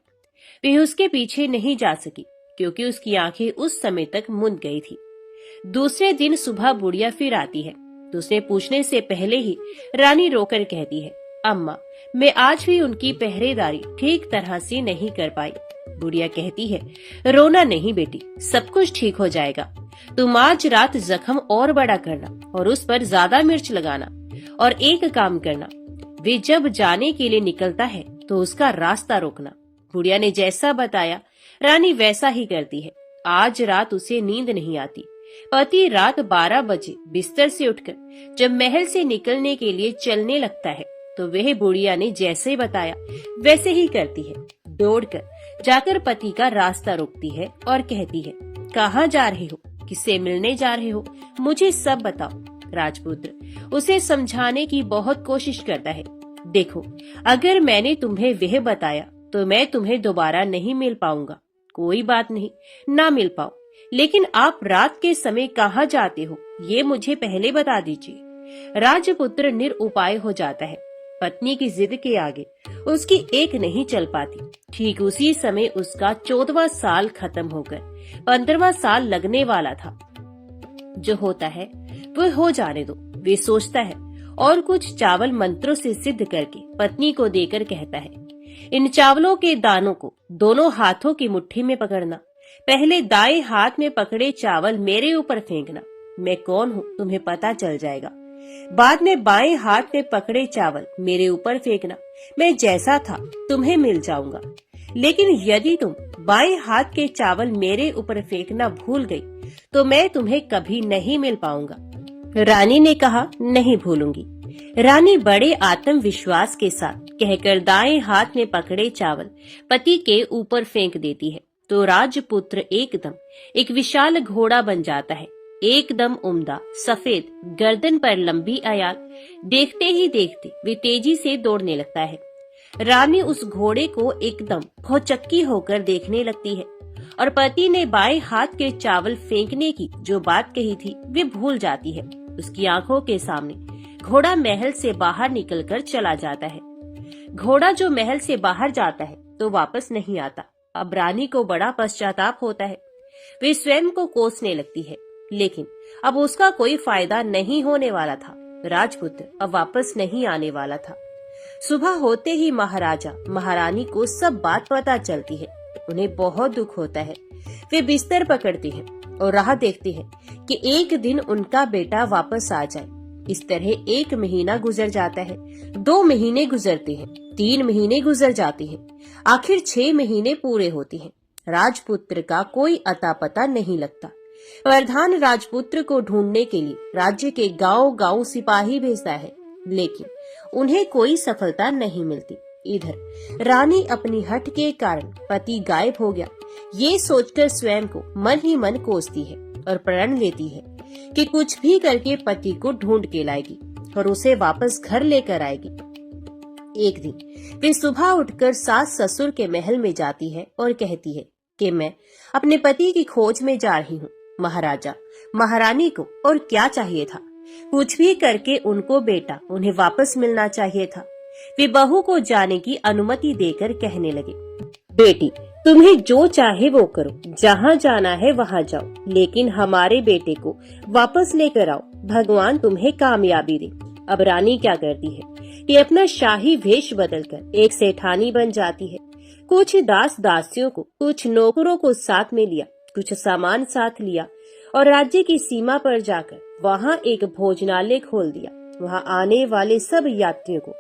वे उसके पीछे नहीं जा सकी क्योंकि उसकी आंखें उस समय तक मुंद गई थी। दूसरे दिन सुबह बुढ़िया फिर आती है तो उसने पूछने से पहले ही रानी रोकर कहती है, अम्मा, मैं आज भी उनकी पहरेदारी ठीक तरह से नहीं कर पाई। बुढ़िया कहती है, रोना नहीं बेटी, सब कुछ ठीक हो जाएगा। तुम आज रात जख्म और बड़ा करना और उस पर ज्यादा मिर्च लगाना, और एक काम करना, वे जब जाने के लिए निकलता है तो उसका रास्ता रोकना। बुढ़िया ने जैसा बताया रानी वैसा ही करती है। आज रात उसे नींद नहीं आती। पति रात 12 बजे बिस्तर से उठकर जब महल से निकलने के लिए चलने लगता है तो वह बुढ़िया ने जैसे बताया वैसे ही करती है। दौड़कर जाकर पति का रास्ता रोकती है और कहती है, कहाँ जा रहे हो, किससे मिलने जा रहे हो, मुझे सब बताओ। राजपुत्र उसे समझाने की बहुत कोशिश करता है, देखो, अगर मैंने तुम्हें वह बताया तो मैं तुम्हें दोबारा नहीं मिल पाऊंगा। कोई बात नहीं, ना मिल पाओ, लेकिन आप रात के समय कहाँ जाते हो ये मुझे पहले बता दीजिए। राजपुत्र निरुपाय हो जाता है। पत्नी की जिद के आगे उसकी एक नहीं चल पाती। ठीक उसी समय उसका 14वां साल खत्म होकर 15वां साल लगने वाला था। जो होता है वो हो जाने दो, वे सोचता है, और कुछ चावल मंत्रों से सिद्ध करके पत्नी को देकर कहता है, इन चावलों के दानों को दोनों हाथों की मुट्ठी में पकड़ना। पहले दाएं हाथ में पकड़े चावल मेरे ऊपर फेंकना, मैं कौन हूँ तुम्हें पता चल जाएगा। बाद में बाएं हाथ में पकड़े चावल मेरे ऊपर फेंकना, मैं जैसा था तुम्हें मिल जाऊंगा। लेकिन यदि तुम बाएं हाथ के चावल मेरे ऊपर फेंकना भूल गई तो मैं तुम्हें कभी नहीं मिल पाऊंगा। रानी ने कहा, नहीं भूलूंगी। रानी बड़े आत्मविश्वास के साथ कहकर दाएं हाथ में पकड़े चावल पति के ऊपर फेंक देती है तो राजपुत्र एकदम एक विशाल घोड़ा बन जाता है। एकदम उम्दा, सफेद, गर्दन पर लंबी आयात। देखते ही देखते वे तेजी से दौड़ने लगता है। रानी उस घोड़े को एकदम भौचक्की होकर देखने लगती है और पति ने बाएं हाथ के चावल फेंकने की जो बात कही थी वे भूल जाती है। उसकी आंखों के सामने घोड़ा महल से बाहर निकलकर चला जाता है। घोड़ा जो महल से बाहर जाता है तो वापस नहीं आता। अब रानी को बड़ा पश्चाताप होता है। वे स्वयं को कोसने लगती है, लेकिन अब उसका कोई फायदा नहीं होने वाला था। राजपुत्र अब वापस नहीं आने वाला था। सुबह होते ही महाराजा महारानी को सब बात पता चलती है। उन्हें बहुत दुख होता है। वे बिस्तर पकड़ते हैं और राह देखते हैं कि एक दिन उनका बेटा वापस आ जाए। इस तरह 1 महीना गुजर जाता है, 2 महीने गुजरते हैं, 3 महीने गुजर जाते हैं, आखिर 6 महीने पूरे होते हैं। राजपुत्र का कोई अता पता नहीं लगता। प्रधान राजपुत्र को ढूंढने के लिए राज्य के गांव-गांव सिपाही भेजता है, लेकिन उन्हें कोई सफलता नहीं मिलती। इधर रानी अपनी हट के कारण पति गायब हो गया ये सोचकर स्वयं को मन ही मन कोसती है और प्रण लेती है कि कुछ भी करके पति को ढूंढ के लाएगी और उसे वापस घर लेकर आएगी। एक दिन वे सुबह उठकर सास ससुर के महल में जाती है और कहती है कि मैं अपने पति की खोज में जा रही हूँ। महाराजा महारानी को और क्या चाहिए था, कुछ भी करके उनको बेटा उन्हें वापस मिलना चाहिए था। वे बहू को जाने की अनुमति देकर कहने लगे, बेटी तुम्हें जो चाहे वो करो, जहाँ जाना है वहाँ जाओ, लेकिन हमारे बेटे को वापस लेकर आओ, भगवान तुम्हें कामयाबी दे। अब रानी क्या करती है कि अपना शाही वेश बदलकर एक सेठानी बन जाती है। कुछ दास दासियों को, कुछ नौकरों को साथ में लिया, कुछ सामान साथ लिया और राज्य की सीमा पर जाकर वहाँ एक भोजनालय खोल दिया। वहाँ आने वाले सब यात्रियों को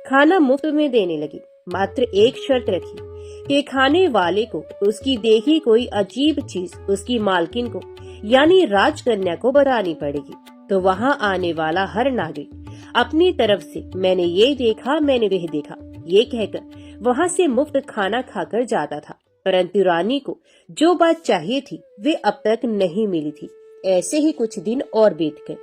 खाना मुफ्त में देने लगी। मात्र एक शर्त रखी कि खाने वाले को उसकी देखी कोई अजीब चीज उसकी मालकिन को यानी राजकन्या को बतानी पड़ेगी। तो वहाँ आने वाला हर नागरिक अपनी तरफ से मैंने ये देखा, मैंने वह देखा, ये कहकर वहाँ से मुफ्त खाना खाकर जाता था। परंतु रानी को जो बात चाहिए थी वे अब तक नहीं मिली थी। ऐसे ही कुछ दिन और बीत गए।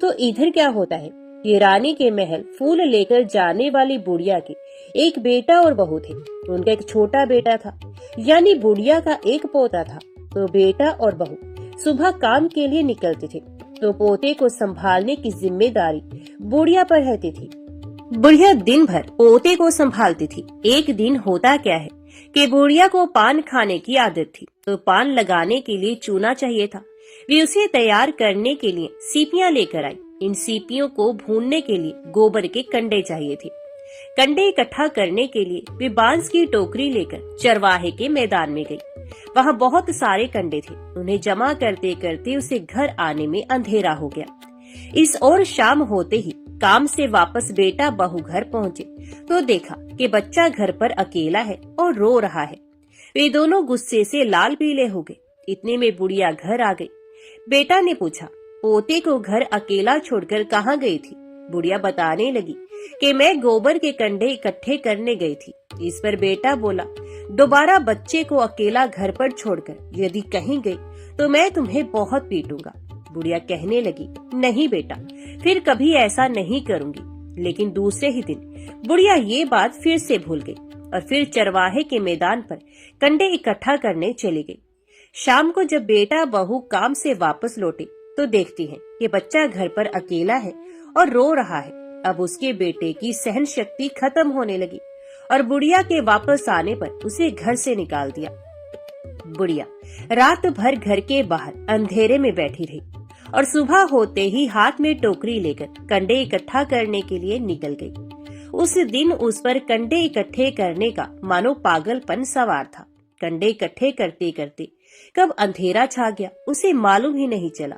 तो इधर क्या होता है कि रानी के महल फूल लेकर जाने वाली बुढ़िया के एक बेटा और बहू थे। उनका एक छोटा बेटा था, यानी बुढ़िया का एक पोता था। तो बेटा और बहू सुबह काम के लिए निकलते थे, तो पोते को संभालने की जिम्मेदारी बुढ़िया पर रहती थी। बुढ़िया दिन भर पोते को संभालती थी। एक दिन होता क्या है कि बुढ़िया को पान खाने की आदत थी, तो पान लगाने के लिए चूना चाहिए था। वे उसे तैयार करने के लिए सीपियां लेकर आई। इन सीपियों को भूनने के लिए गोबर के कंडे चाहिए थे। कंडे इकट्ठा करने के लिए वे बांस की टोकरी लेकर चरवाहे के मैदान में गई। वहाँ बहुत सारे कंडे थे। उन्हें जमा करते करते उसे घर आने में अंधेरा हो गया। इस और शाम होते ही काम से वापस बेटा बहू घर पहुँचे तो देखा कि बच्चा घर पर अकेला है और रो रहा है। वे दोनों गुस्से से लाल पीले हो गए। इतने में बुढ़िया घर आ गई। बेटा ने पूछा, पोते को घर अकेला छोड़कर कहाँ गई थी? बुढ़िया बताने लगी कि मैं गोबर के कंडे इकट्ठे करने गई थी। इस पर बेटा बोला, दोबारा बच्चे को अकेला घर पर छोड़कर यदि कहीं गई तो मैं तुम्हें बहुत पीटूंगा। बुढ़िया कहने लगी, नहीं बेटा, फिर कभी ऐसा नहीं करूंगी। लेकिन दूसरे ही दिन बुढ़िया ये बात फिर से भूल गई और फिर चरवाहे के मैदान पर कंडे इकट्ठा करने चली गई। शाम को जब बेटा बहू काम से वापस लौटे तो देखती है कि बच्चा घर पर अकेला है और रो रहा है। अब उसके बेटे की सहन शक्ति खत्म होने लगी और बुढ़िया के वापस आने पर उसे घर से निकाल दिया। बुढ़िया रात भर घर के बाहर अंधेरे में बैठी रही और सुबह होते ही हाथ में टोकरी लेकर कंडे इकट्ठा करने के लिए निकल गई। उस दिन उस पर कंडे इकट्ठे करने का मानो पागलपन सवार था। कंडे इकट्ठे करते करते कब अंधेरा छा गया उसे मालूम ही नहीं चला।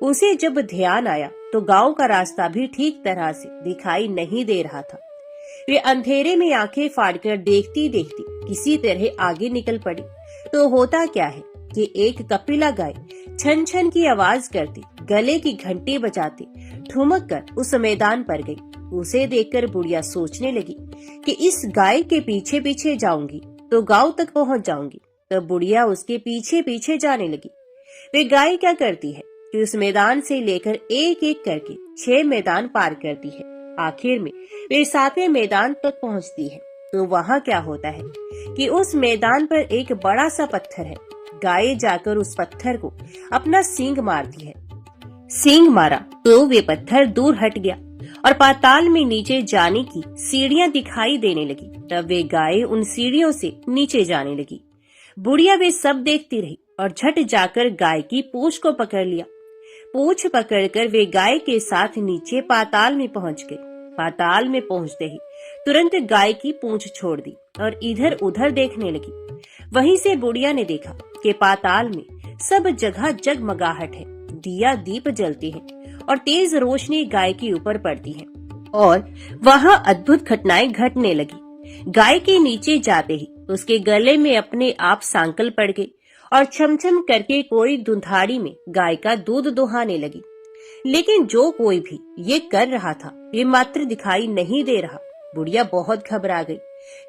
उसे जब ध्यान आया तो गांव का रास्ता भी ठीक तरह से दिखाई नहीं दे रहा था। वे अंधेरे में आंखें फाड़कर देखती देखती किसी तरह आगे निकल पड़ी। तो होता क्या है कि एक कपिला गाय छन छन की आवाज करती, गले की घंटी बजाती ठुमक कर उस मैदान पर गई। उसे देखकर बुढ़िया सोचने लगी कि इस गाय के पीछे पीछे जाऊंगी तो गांव तक पहुंच जाऊंगी। तब बुढ़िया उसके पीछे पीछे जाने लगी। वे गाय क्या करती है कि उस मैदान से लेकर एक एक करके 6 मैदान पार करती है। आखिर में वे 7वें मैदान तक पहुंचती है। तो वहाँ क्या होता है कि उस मैदान पर एक बड़ा सा पत्थर है। गाय जाकर उस पत्थर को अपना सींग मारती है। सींग मारा तो वे पत्थर दूर हट गया और पाताल में नीचे जाने की सीढ़ियां दिखाई देने लगी। तब वे गाय उन सीढ़ियों से नीचे जाने लगी। बुढ़िया वे सब देखती रही और झट जाकर गाय की पूंछ को पकड़ लिया। पूंछ पकड़कर वे गाय के साथ नीचे पाताल में पहुंच गए। पाताल में पहुंचते ही तुरंत गाय की पूंछ छोड़ दी और इधर उधर देखने लगी। वहीं से बुढ़िया ने देखा कि पाताल में सब जगह जगमगाहट है, दिया दीप जलते हैं और तेज रोशनी गाय के ऊपर पड़ती है और वहाँ अद्भुत घटनाएं घटने लगी। गाय के नीचे जाते ही उसके गले में अपने आप सांकल पड़ गई और छमछम करके कोई दुधारी में गाय का दूध दुहाने लगी। लेकिन जो कोई भी ये कर रहा था ये मात्र दिखाई नहीं दे रहा। बुढ़िया बहुत घबरा गई,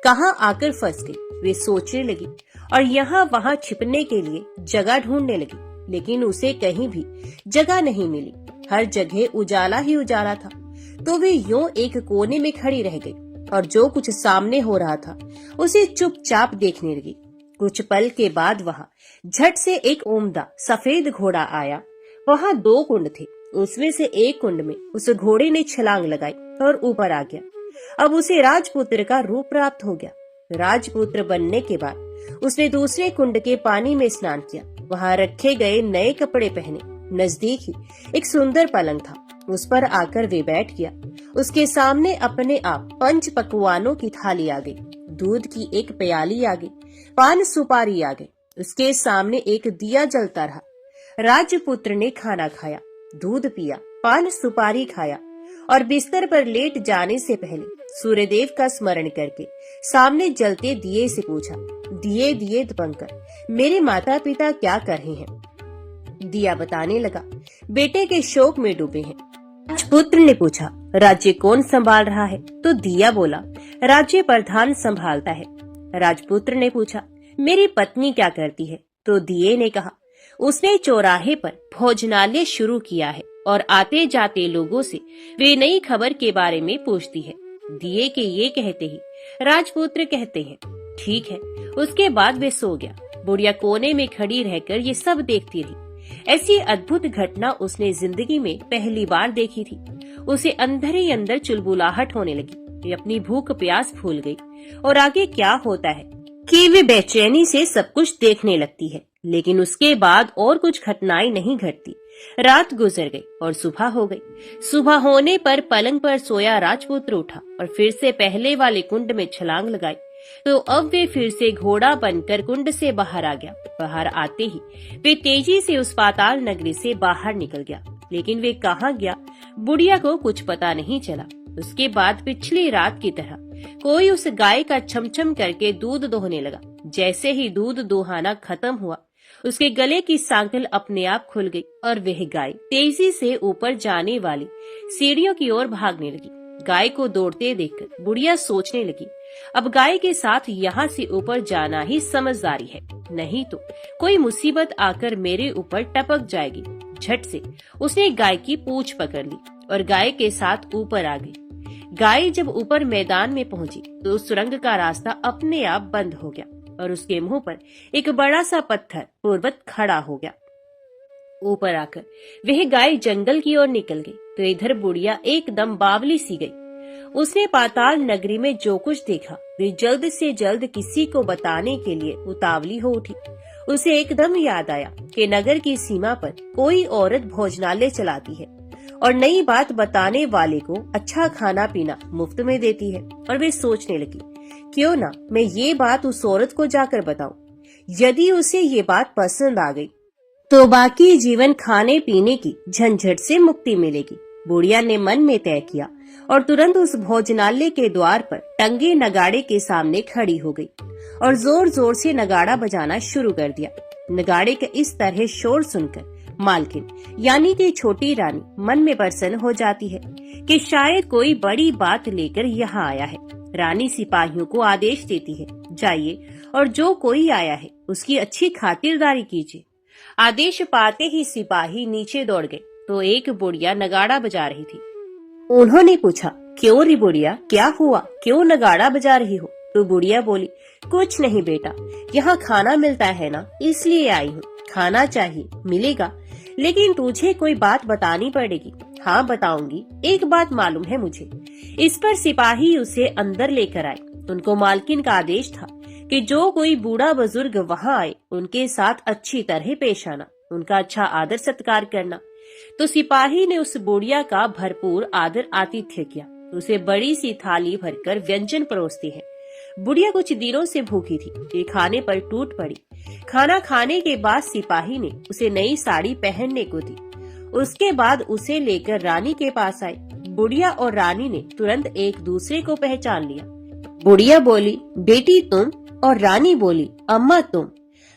कहाँ आकर फंस गई वे सोचने लगी और यहाँ वहाँ छिपने के लिए जगह ढूंढने लगी। लेकिन उसे कहीं भी जगह नहीं मिली, हर जगह उजाला ही उजाला था। तो वे यूं एक कोने में खड़ी रह गई और जो कुछ सामने हो रहा था उसे चुपचाप देखने लगी। कुछ पल के बाद वहाँ झट से एक उम्दा सफेद घोड़ा आया। वहाँ 2 कुंड थे, उसमें से एक कुंड में उस घोड़े ने छलांग लगाई और ऊपर आ गया। अब उसे राजपुत्र का रूप प्राप्त हो गया। राजपुत्र बनने के बाद उसने दूसरे कुंड के पानी में स्नान किया। वहाँ रखे गए नए कपड़े पहने। नजदीक ही एक सुंदर पलंग था, उस पर आकर वे बैठ गया। उसके सामने अपने आप 5 पकवानों की थाली आ गई। दूध की एक प्याली आ गई, पान सुपारी आ गई। उसके सामने एक दिया जलता रहा। राजपुत्र ने खाना खाया, दूध पिया, पान सुपारी खाया और बिस्तर पर लेट जाने से पहले सूर्यदेव का स्मरण करके सामने जलते दिए से पूछा, दिए दिए दीपंकर, मेरे माता पिता क्या कर रहे हैं? दिया बताने लगा, बेटे के शोक में डूबे हैं। राजपुत्र ने पूछा, राज्य कौन संभाल रहा है? तो दिया बोला, राज्य प्रधान संभालता है। राजपुत्र ने पूछा, मेरी पत्नी क्या करती है? तो दिए ने कहा, उसने चौराहे पर भोजनालय शुरू किया है और आते जाते लोगों से वे नई खबर के बारे में पूछती है। दिए के ये कहते ही राजपुत्र कहते हैं, ठीक है। उसके बाद वे सो गया। बुढ़िया कोने में खड़ी रहकर ये सब देखती रही। ऐसी अद्भुत घटना उसने जिंदगी में पहली बार देखी थी। उसे अंदर ही अंदर चुलबुलाहट होने लगी। वे अपनी भूख प्यास भूल गई और आगे क्या होता है कि वे बेचैनी से सब कुछ देखने लगती है। लेकिन उसके बाद और कुछ घटनाएं नहीं घटती। रात गुजर गई और सुबह हो गई। सुबह होने पर पलंग पर सोया राजपुत्र उठा और फिर से पहले वाले कुंड में छलांग लगाई। तो अब वे फिर से घोड़ा बनकर कुंड से बाहर आ गया। बाहर आते ही वे तेजी से उस पाताल नगरी से बाहर निकल गया। लेकिन वे कहाँ गया, बुढ़िया को कुछ पता नहीं चला। उसके बाद पिछली रात की तरह कोई उस गाय का छमछम करके दूध दोहने लगा। जैसे ही दूध दोहाना खत्म हुआ, उसके गले की सांकल अपने आप खुल गई और वह गाय तेजी से ऊपर जाने वाली सीढ़ियों की ओर भागने लगी। गाय को दौड़ते देखकर बुढ़िया सोचने लगी, अब गाय के साथ यहाँ से ऊपर जाना ही समझदारी है, नहीं तो कोई मुसीबत आकर मेरे ऊपर टपक जाएगी। झट से उसने गाय की पूंछ पकड़ ली और गाय के साथ ऊपर आ गई। गाय जब ऊपर मैदान में पहुंची तो उस सुरंग का रास्ता अपने आप बंद हो गया और उसके मुंह पर एक बड़ा सा पत्थर पूर्वत खड़ा हो गया। ऊपर आकर वह गाय जंगल की ओर निकल गई तो इधर बुढ़िया एकदम बावली सी गई। उसने पाताल नगरी में जो कुछ देखा वे जल्द से जल्द किसी को बताने के लिए उतावली हो उठी। उसे एकदम याद आया कि नगर की सीमा पर कोई औरत भोजनालय चलाती है और नई बात बताने वाले को अच्छा खाना पीना मुफ्त में देती है। और वे सोचने लगी, क्यों ना मैं ये बात उस औरत को जाकर बताऊं। यदि उसे ये बात पसंद आ गई तो बाकी जीवन खाने पीने की झंझट से मुक्ति मिलेगी। बुढ़िया ने मन में तय किया और तुरंत उस भोजनालय के द्वार पर टंगे नगाड़े के सामने खड़ी हो गई और जोर जोर से नगाड़ा बजाना शुरू कर दिया। नगाड़े का इस तरह शोर सुनकर मालकिन यानी कि छोटी रानी मन में प्रसन्न हो जाती है कि शायद कोई बड़ी बात लेकर यहाँ आया है। रानी सिपाहियों को आदेश देती है, जाइए और जो कोई आया है उसकी अच्छी खातिरदारी कीजिए। आदेश पाते ही सिपाही नीचे दौड़ गए तो एक बुढ़िया नगाड़ा बजा रही थी। उन्होंने पूछा, क्यों री बुढ़िया, क्या हुआ, क्यों नगाड़ा बजा रही हो? तो बुढ़िया बोली, कुछ नहीं बेटा, यहाँ खाना मिलता है ना, इसलिए आई हूँ। खाना चाहिए, मिलेगा, लेकिन तुझे कोई बात बतानी पड़ेगी। हाँ बताऊंगी, एक बात मालूम है मुझे। इस पर सिपाही उसे अंदर लेकर आए। उनको मालकिन का आदेश था कि जो कोई बूढ़ा बुजुर्ग वहाँ आए उनके साथ अच्छी तरह पेश आना, उनका अच्छा आदर सत्कार करना। तो सिपाही ने उस बुढ़िया का भरपूर आदर आतिथ्य किया। उसे बड़ी सी थाली भरकर व्यंजन परोसते हैं। बुढ़िया कुछ दिनों से भूखी थी, ये खाने पर टूट पड़ी। खाना खाने के बाद सिपाही ने उसे नई साड़ी पहनने को दी। उसके बाद उसे लेकर रानी के पास आए। बुढ़िया और रानी ने तुरंत एक दूसरे को पहचान लिया। बुढ़िया बोली, बेटी तुम, और रानी बोली, अम्मा तुम।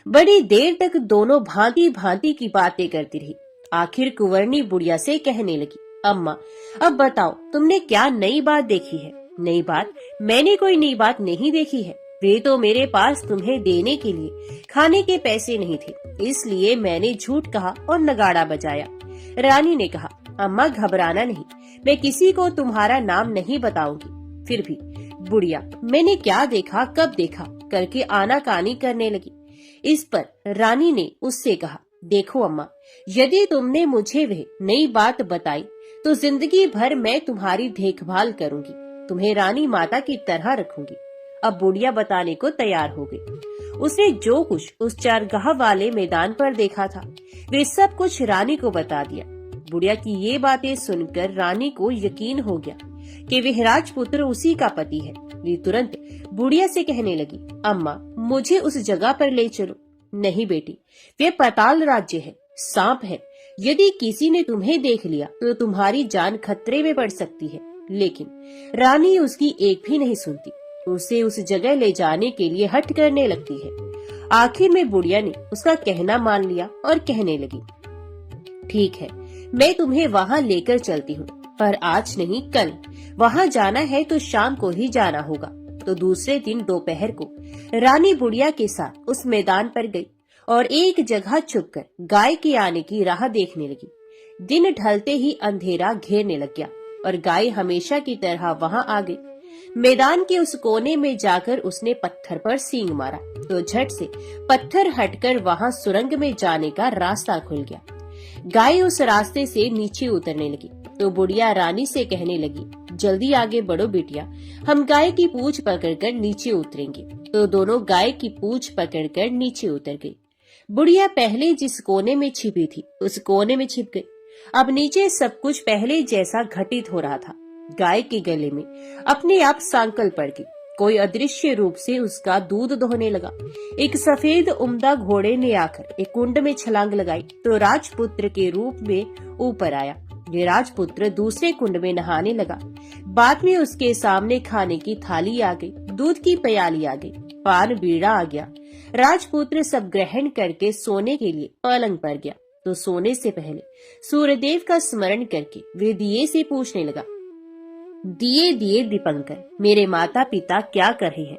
बड़ी देर तक दोनों भांति भांति की बातें करती रही। आखिर कुंवरनी बुढ़िया से कहने लगी, अम्मा अब बताओ तुमने क्या नई बात देखी है? नई बात? मैंने कोई नई बात नहीं देखी है। वे तो मेरे पास तुम्हें देने के लिए खाने के पैसे नहीं थे, इसलिए मैंने झूठ कहा और नगाड़ा बजाया। रानी ने कहा, अम्मा घबराना नहीं, मैं किसी को तुम्हारा नाम नहीं बताऊंगी। फिर भी बुढ़िया मैंने क्या देखा, कब देखा करके आनाकानी करने लगी। इस पर रानी ने उससे कहा, देखो अम्मा, यदि तुमने मुझे वह नई बात बताई तो जिंदगी भर मैं तुम्हारी देखभाल करूंगी, तुम्हें रानी माता की तरह रखूंगी। अब बुढ़िया बताने को तैयार हो गई। उसने जो कुछ उस चारगाह वाले मैदान पर देखा था वे सब कुछ रानी को बता दिया। बुढ़िया की ये बातें सुनकर रानी को यकीन हो गया कि वह राजपुत्र उसी का पति है। वे तुरंत बुढ़िया से कहने लगी, अम्मा मुझे उस जगह पर ले चलो। नहीं बेटी, वे पाताल राज्य है, सांप है। यदि किसी ने तुम्हें देख लिया तो तुम्हारी जान खतरे में पड़ सकती है। लेकिन रानी उसकी एक भी नहीं सुनती, उसे उस जगह ले जाने के लिए हठ करने लगती है। आखिर में बुढ़िया ने उसका कहना मान लिया और कहने लगी, ठीक है, मैं तुम्हें वहाँ लेकर चलती हूँ, पर आज नहीं कल। वहाँ जाना है तो शाम को ही जाना होगा। तो दूसरे दिन दोपहर को रानी बुढ़िया के साथ उस मैदान पर गई और एक जगह छुपकर गाय के आने की राह देखने लगी। दिन ढलते ही अंधेरा घेरने लग गया और गाय हमेशा की तरह वहाँ आ गई। मैदान के उस कोने में जाकर उसने पत्थर पर सींग मारा तो झट से पत्थर हटकर वहाँ सुरंग में जाने का रास्ता खुल गया। गाय उस रास्ते से नीचे उतरने लगी तो बुढ़िया रानी से कहने लगी, जल्दी आगे बढ़ो बिटिया, हम गाय की पूंछ पकड़कर नीचे उतरेंगे। तो दोनों गाय की पूंछ पकड़कर नीचे उतर गई। बुढ़िया पहले जिस कोने में छिपी थी उस कोने में छिप गई। अब नीचे सब कुछ पहले जैसा घटित हो रहा था। गाय के गले में अपने आप सांकल पड़ गई। कोई अदृश्य रूप से उसका दूध दोहने लगा। एक सफेद उम्दा घोड़े ने आकर एक कुंड में छलांग लगाई तो राजपुत्र के रूप में ऊपर आया। ये राजपुत्र दूसरे कुंड में नहाने लगा। बाद में उसके सामने खाने की थाली आ गई, दूध की प्याली आ गई, पान बीड़ा आ गया। राजपुत्र सब ग्रहण करके सोने के लिए पलंग पर गया तो सोने से पहले सूर्यदेव का स्मरण करके वे दिए से पूछने लगा, दिए दिए दीपंकर, मेरे माता पिता क्या कर रहे हैं?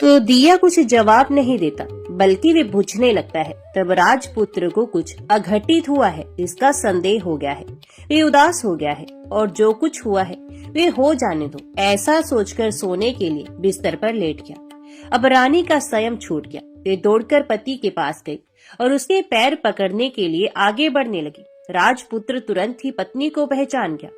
तो दिया कुछ जवाब नहीं देता बल्कि वे बुझने लगता है। तब राजपुत्र को कुछ अघटित हुआ है इसका संदेह हो गया है। वे उदास हो गया है और जो कुछ हुआ है वे हो जाने दो, ऐसा सोचकर सोने के लिए बिस्तर पर लेट गया। अब रानी का संयम छूट गया। वे दौड़कर पति के पास गई और उसके पैर पकड़ने के लिए आगे बढ़ने लगी। राजपुत्र तुरंत ही पत्नी को पहचान गया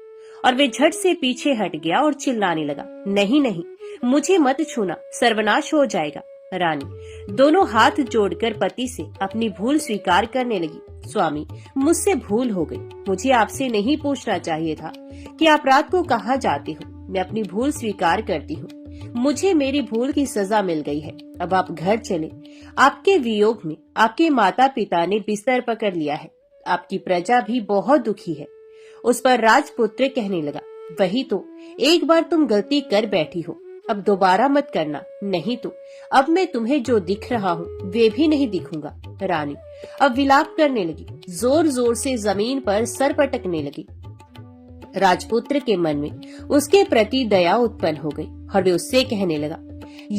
और वे झट से पीछे हट गया और चिल्लाने लगा, नहीं नहीं, मुझे मत छूना, सर्वनाश हो जाएगा। रानी दोनों हाथ जोड़कर पति से अपनी भूल स्वीकार करने लगी, स्वामी मुझसे भूल हो गई। मुझे आपसे नहीं पूछना चाहिए था कि आप रात को कहाँ जाते हो। मैं अपनी भूल स्वीकार करती हूँ। मुझे मेरी भूल की सजा मिल गई है। अब आप घर चले। आपके वियोग में आपके माता पिता ने बिस्तर पकड़ लिया है। आपकी प्रजा भी बहुत दुखी है। उस पर राजपुत्र कहने लगा, वही तो, एक बार तुम गलती कर बैठी हो, अब दोबारा मत करना, नहीं तो अब मैं तुम्हें जो दिख रहा हूँ वे भी नहीं दिखूंगा। रानी अब विलाप करने लगी, जोर जोर से जमीन पर सर पटकने लगी। राजपुत्र के मन में उसके प्रति दया उत्पन्न हो गई और वे उससे कहने लगा,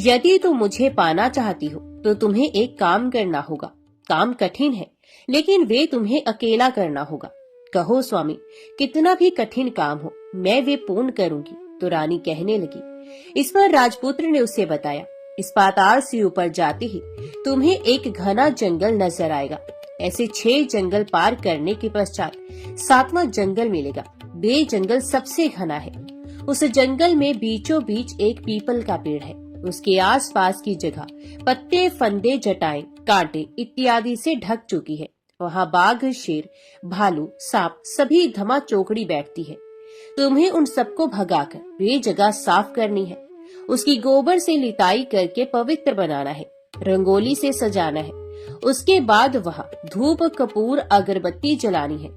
यदि तुम मुझे पाना चाहती हो तो तुम्हें एक काम करना होगा। काम कठिन है लेकिन वे तुम्हें अकेला करना होगा। कहो स्वामी, कितना भी कठिन काम हो मैं वे पूर्ण करूंगी। तो रानी कहने लगी। इस पर राजपुत्र ने उसे बताया, इस पाताल से ऊपर जाते ही तुम्हें एक घना जंगल नजर आएगा। ऐसे 6 जंगल पार करने के पश्चात 7वां जंगल मिलेगा। वे जंगल सबसे घना है। उस जंगल में बीचों बीच एक पीपल का पेड़ है। उसके आसपास की जगह पत्ते, फंदे, जटाएं, कांटे इत्यादि से ढक चुकी है। वहाँ बाघ, शेर, भालू, सांप सभी धमा चौकड़ी बैठती है। तुम्हें उन सबको भगाकर वे जगह साफ करनी है। उसकी गोबर से लिताई करके पवित्र बनाना है। रंगोली से सजाना है। उसके बाद वहाँ धूप, कपूर, अगरबत्ती जलानी है।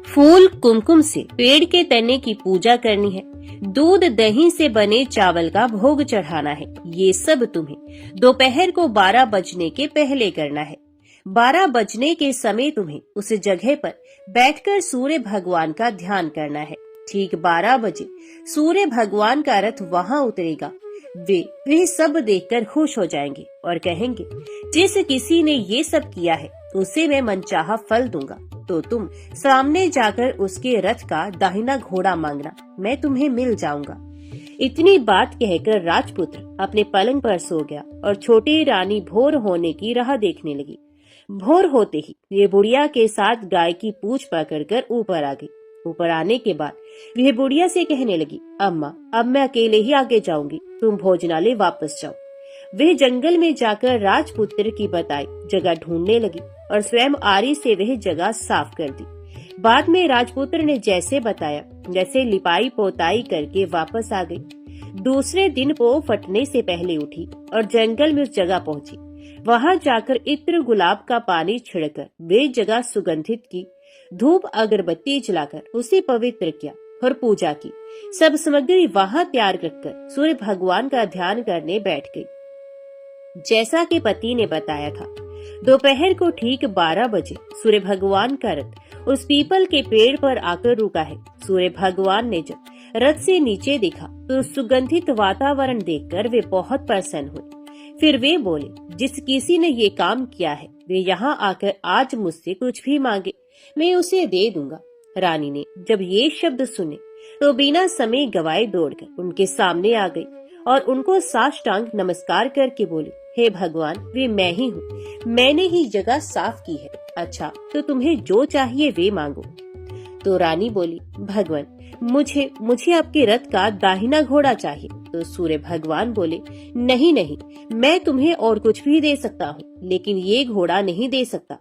फूल, कुमकुम से पेड़ के तने की पूजा करनी है। दूध, दही से बने चावल का भोग चढ़ाना है। ये सब तुम्हें दोपहर को 12 बजने के पहले करना है। 12 बजने के समय तुम्हें उस जगह पर बैठकर सूर्य भगवान का ध्यान करना है। ठीक 12 बजे सूर्य भगवान का रथ वहाँ उतरेगा। वे सब देखकर खुश हो जाएंगे और कहेंगे, जिस किसी ने ये सब किया है उसे मैं मनचाहा फल दूंगा। तो तुम सामने जाकर उसके रथ का दाहिना घोड़ा मांगना, मैं तुम्हें मिल जाऊंगा। इतनी बात कहकर राजपुत्र अपने पलंग पर सो गया और छोटी रानी भोर होने की राह देखने लगी। भोर होते ही वे बुढ़िया के साथ गाय की पूंछ पकड़कर ऊपर आ गई। ऊपर आने के बाद वह बुढ़िया से कहने लगी, अम्मा अब मैं अकेले ही आगे जाऊंगी, तुम भोजनालय वापस जाओ। वह जंगल में जाकर राजपुत्र की बताई जगह ढूंढने लगी और स्वयं आरी से वह जगह साफ कर दी। बाद में राजपुत्र ने जैसे बताया जैसे लिपाई पोताई करके वापस आ गई। दूसरे दिन वो फटने से पहले उठी और जंगल में उस जगह पहुंची। वहां जाकर इत्र गुलाब का पानी छिड़कर वे जगह सुगंधित की, धूप अगरबत्ती जलाकर उसे पवित्र किया और पूजा की। सब सामग्री वहां तैयार रखकर सूर्य भगवान का ध्यान करने बैठ गई, जैसा कि पति ने बताया था। दोपहर को ठीक 12 बजे सूर्य भगवान का रथ उस पीपल के पेड़ पर आकर रुका है। सूर्य भगवान ने जब रथ से नीचे देखा तो सुगंधित वातावरण देखकर वे बहुत प्रसन्न हुए। फिर वे बोले, जिस किसी ने ये काम किया है वे यहाँ आकर आज मुझसे कुछ भी मांगे, मैं उसे दे दूंगा। रानी ने जब ये शब्द सुने तो बिना समय गवाए दौड़कर उनके सामने आ गई और उनको साष्टांग नमस्कार करके बोली, हे भगवान, वे मैं ही हूँ, मैंने ही जगह साफ की है। अच्छा, तो तुम्हें जो चाहिए वे मांगो। तो रानी बोली, भगवान, मुझे आपके रथ का दाहिना घोड़ा चाहिए। तो सूर्य भगवान बोले, नहीं नहीं, मैं तुम्हें और कुछ भी दे सकता हूँ, लेकिन ये घोड़ा नहीं दे सकता।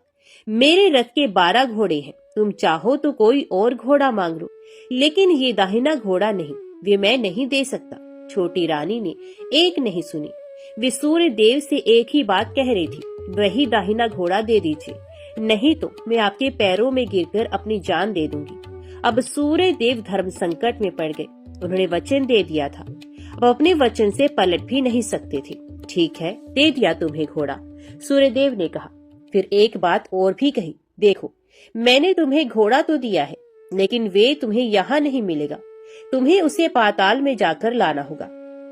मेरे रथ के 12 घोड़े हैं, तुम चाहो तो कोई और घोड़ा मांग लो, लेकिन ये दाहिना घोड़ा नहीं, वे मैं नहीं दे सकता। छोटी रानी ने एक नहीं सुनी। वे सूर्य देव से एक ही बात कह रही थी, वही दाहिना घोड़ा दे दीजिए, नहीं तो मैं आपके पैरों में गिरकर अपनी जान दे दूंगी। अब सूर्य देव धर्म संकट में पड़ गए। उन्होंने वचन दे दिया था, अब अपने वचन से पलट भी नहीं सकते थे। ठीक है, दे दिया तुम्हें घोड़ा, सूर्य देव ने कहा। फिर एक बात और भी कही, देखो, मैंने तुम्हें घोड़ा तो दिया है, लेकिन वे तुम्हें यहाँ नहीं मिलेगा, तुम्हें उसे पाताल में जाकर लाना होगा।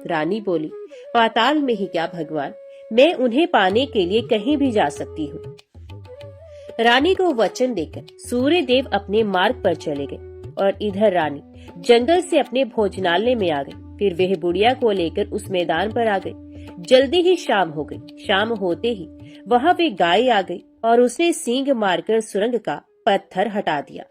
रानी बोली, पाताल में ही क्या भगवान, मैं उन्हें पाने के लिए कहीं भी जा सकती हूँ। रानी को वचन देकर सूर्य देव अपने मार्ग पर चले गए और इधर रानी जंगल से अपने भोजनालय में आ गई। फिर वह बुढ़िया को लेकर उस मैदान पर आ गई। जल्दी ही शाम हो गई। शाम होते ही वहां वे गाय आ गई और उसने सींग मारकर सुरंग का पत्थर हटा दिया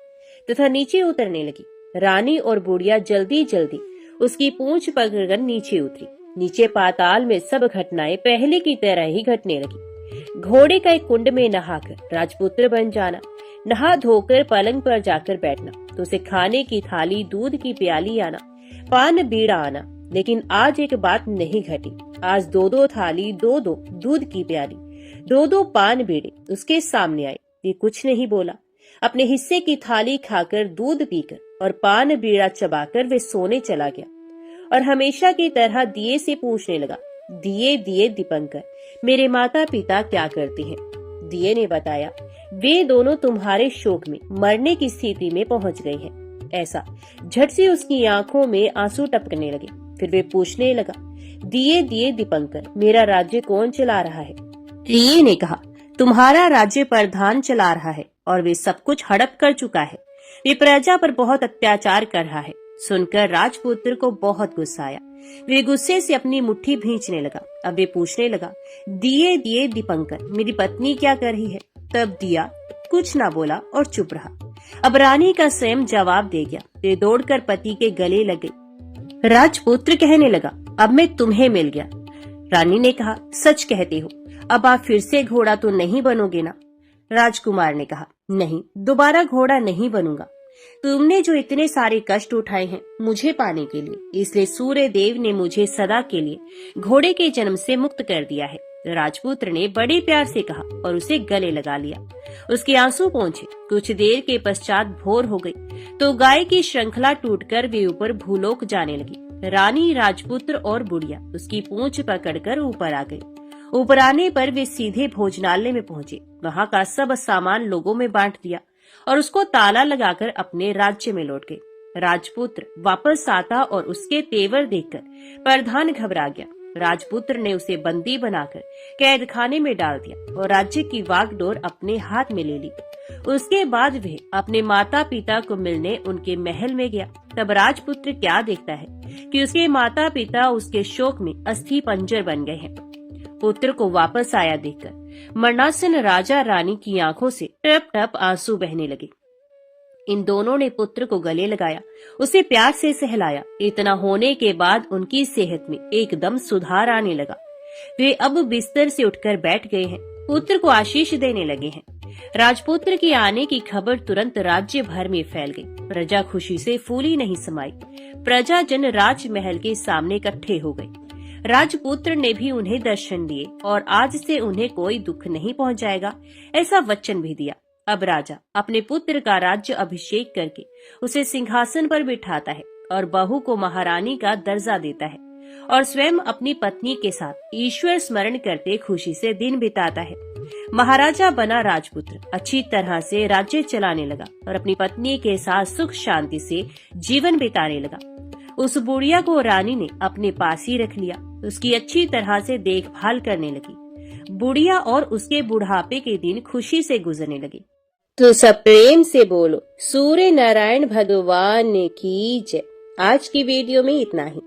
तथा नीचे उतरने लगी। रानी और बुढ़िया जल्दी जल्दी उसकी पूंछ पकड़कर नीचे उतरी। नीचे पाताल में सब घटनाएं पहले की तरह ही घटने लगी। घोड़े का एक कुंड में नहाकर राजपुत्र बन जाना, नहा धोकर पलंग पर जाकर बैठना, तो उसे खाने की थाली, दूध की प्याली आना, पान बीड़ा आना। लेकिन आज एक बात नहीं घटी। आज 2-2 थाली, 2-2 दूध की प्याली, 2-2 पान बीड़े उसके सामने आए। ये कुछ नहीं बोला। अपने हिस्से की थाली खाकर, दूध पीकर और पान बीड़ा चबाकर वे सोने चला गया और हमेशा की तरह दिए से पूछने लगा, दिए दिए दीपंकर, मेरे माता पिता क्या करते हैं? दिए ने बताया, वे दोनों तुम्हारे शोक में मरने की स्थिति में पहुंच गए हैं। ऐसा झट से उसकी आंखों में आंसू टपकने लगे। फिर वे पूछने लगा, दिए दिए दीपंकर, मेरा राज्य कौन चला रहा है? दिए ने कहा, तुम्हारा राज्य प्रधान चला रहा है और वे सब कुछ हड़प कर चुका है। वे प्रजा पर बहुत अत्याचार कर रहा है। सुनकर राजपुत्र को बहुत गुस्सा आया। वे गुस्से से अपनी मुट्ठी भींचने लगा। अब वे पूछने लगा, दिए दिए दीपंकर, मेरी पत्नी क्या कर रही है? तब दिया कुछ ना बोला और चुप रहा। अब रानी का स्वयं जवाब दे गया। वे दौड़कर पति के गले लग गई। राजपुत्र कहने लगा, अब मैं तुम्हें मिल गया। रानी ने कहा, सच कहते हो, अब आप फिर से घोड़ा तो नहीं बनोगे ना? राजकुमार ने कहा, नहीं, दोबारा घोड़ा नहीं बनूंगा। तुमने जो इतने सारे कष्ट उठाए हैं मुझे पाने के लिए, इसलिए सूर्य देव ने मुझे सदा के लिए घोड़े के जन्म से मुक्त कर दिया है। राजपुत्र ने बड़े प्यार से कहा और उसे गले लगा लिया। उसके आंसू पहुंचे। कुछ देर के पश्चात भोर हो गई तो गाय की श्रृंखला टूटकर वे ऊपर भूलोक जाने लगी। रानी, राजपुत्र और बुढ़िया उसकी पूंछ पकड़कर ऊपर आ गई। ऊपर आने पर वे सीधे भोजनालय में पहुंचे। वहां का सब सामान लोगों में बांट दिया और उसको ताला लगाकर अपने राज्य में लौट गए। राजपुत्र वापस आता और उसके तेवर देखकर प्रधान घबरा गया। राजपुत्र ने उसे बंदी बनाकर कैद खाने में डाल दिया और राज्य की वागडोर अपने हाथ में ले ली। उसके बाद वह अपने माता पिता को मिलने उनके महल में गया। तब राजपुत्र क्या देखता है कि उसके माता पिता उसके शोक में अस्थि पंजर बन गए हैं। पुत्र को वापस आया देखकर मरणासन राजा रानी की आंखों से टप टप आंसू बहने लगे। इन दोनों ने पुत्र को गले लगाया, उसे प्यार से सहलाया। इतना होने के बाद उनकी सेहत में एकदम सुधार आने लगा। वे अब बिस्तर से उठकर बैठ गए हैं, पुत्र को आशीष देने लगे हैं। राजपुत्र के आने की खबर तुरंत राज्य भर में फैल गई। प्रजा खुशी से फूली नहीं समाई। प्रजाजन राजमहल के सामने इकट्ठे हो गए। राजपुत्र ने भी उन्हें दर्शन दिए और आज से उन्हें कोई दुख नहीं पहुंचाएगा, ऐसा वचन भी दिया। अब राजा अपने पुत्र का राज्य अभिषेक करके उसे सिंहासन पर बिठाता है और बहू को महारानी का दर्जा देता है और स्वयं अपनी पत्नी के साथ ईश्वर स्मरण करते खुशी से दिन बिताता है। महाराजा बना राजपुत्र अच्छी तरह से राज्य चलाने लगा और अपनी पत्नी के साथ सुख शांति से जीवन बिताने लगा। उस बुढ़िया को रानी ने अपने पास ही रख लिया, उसकी अच्छी तरह से देखभाल करने लगी। बुढ़िया और उसके बुढ़ापे के दिन खुशी से गुजरने लगे। तो सब प्रेम से बोलो सूर्य नारायण भगवान की जय। आज की वीडियो में इतना ही।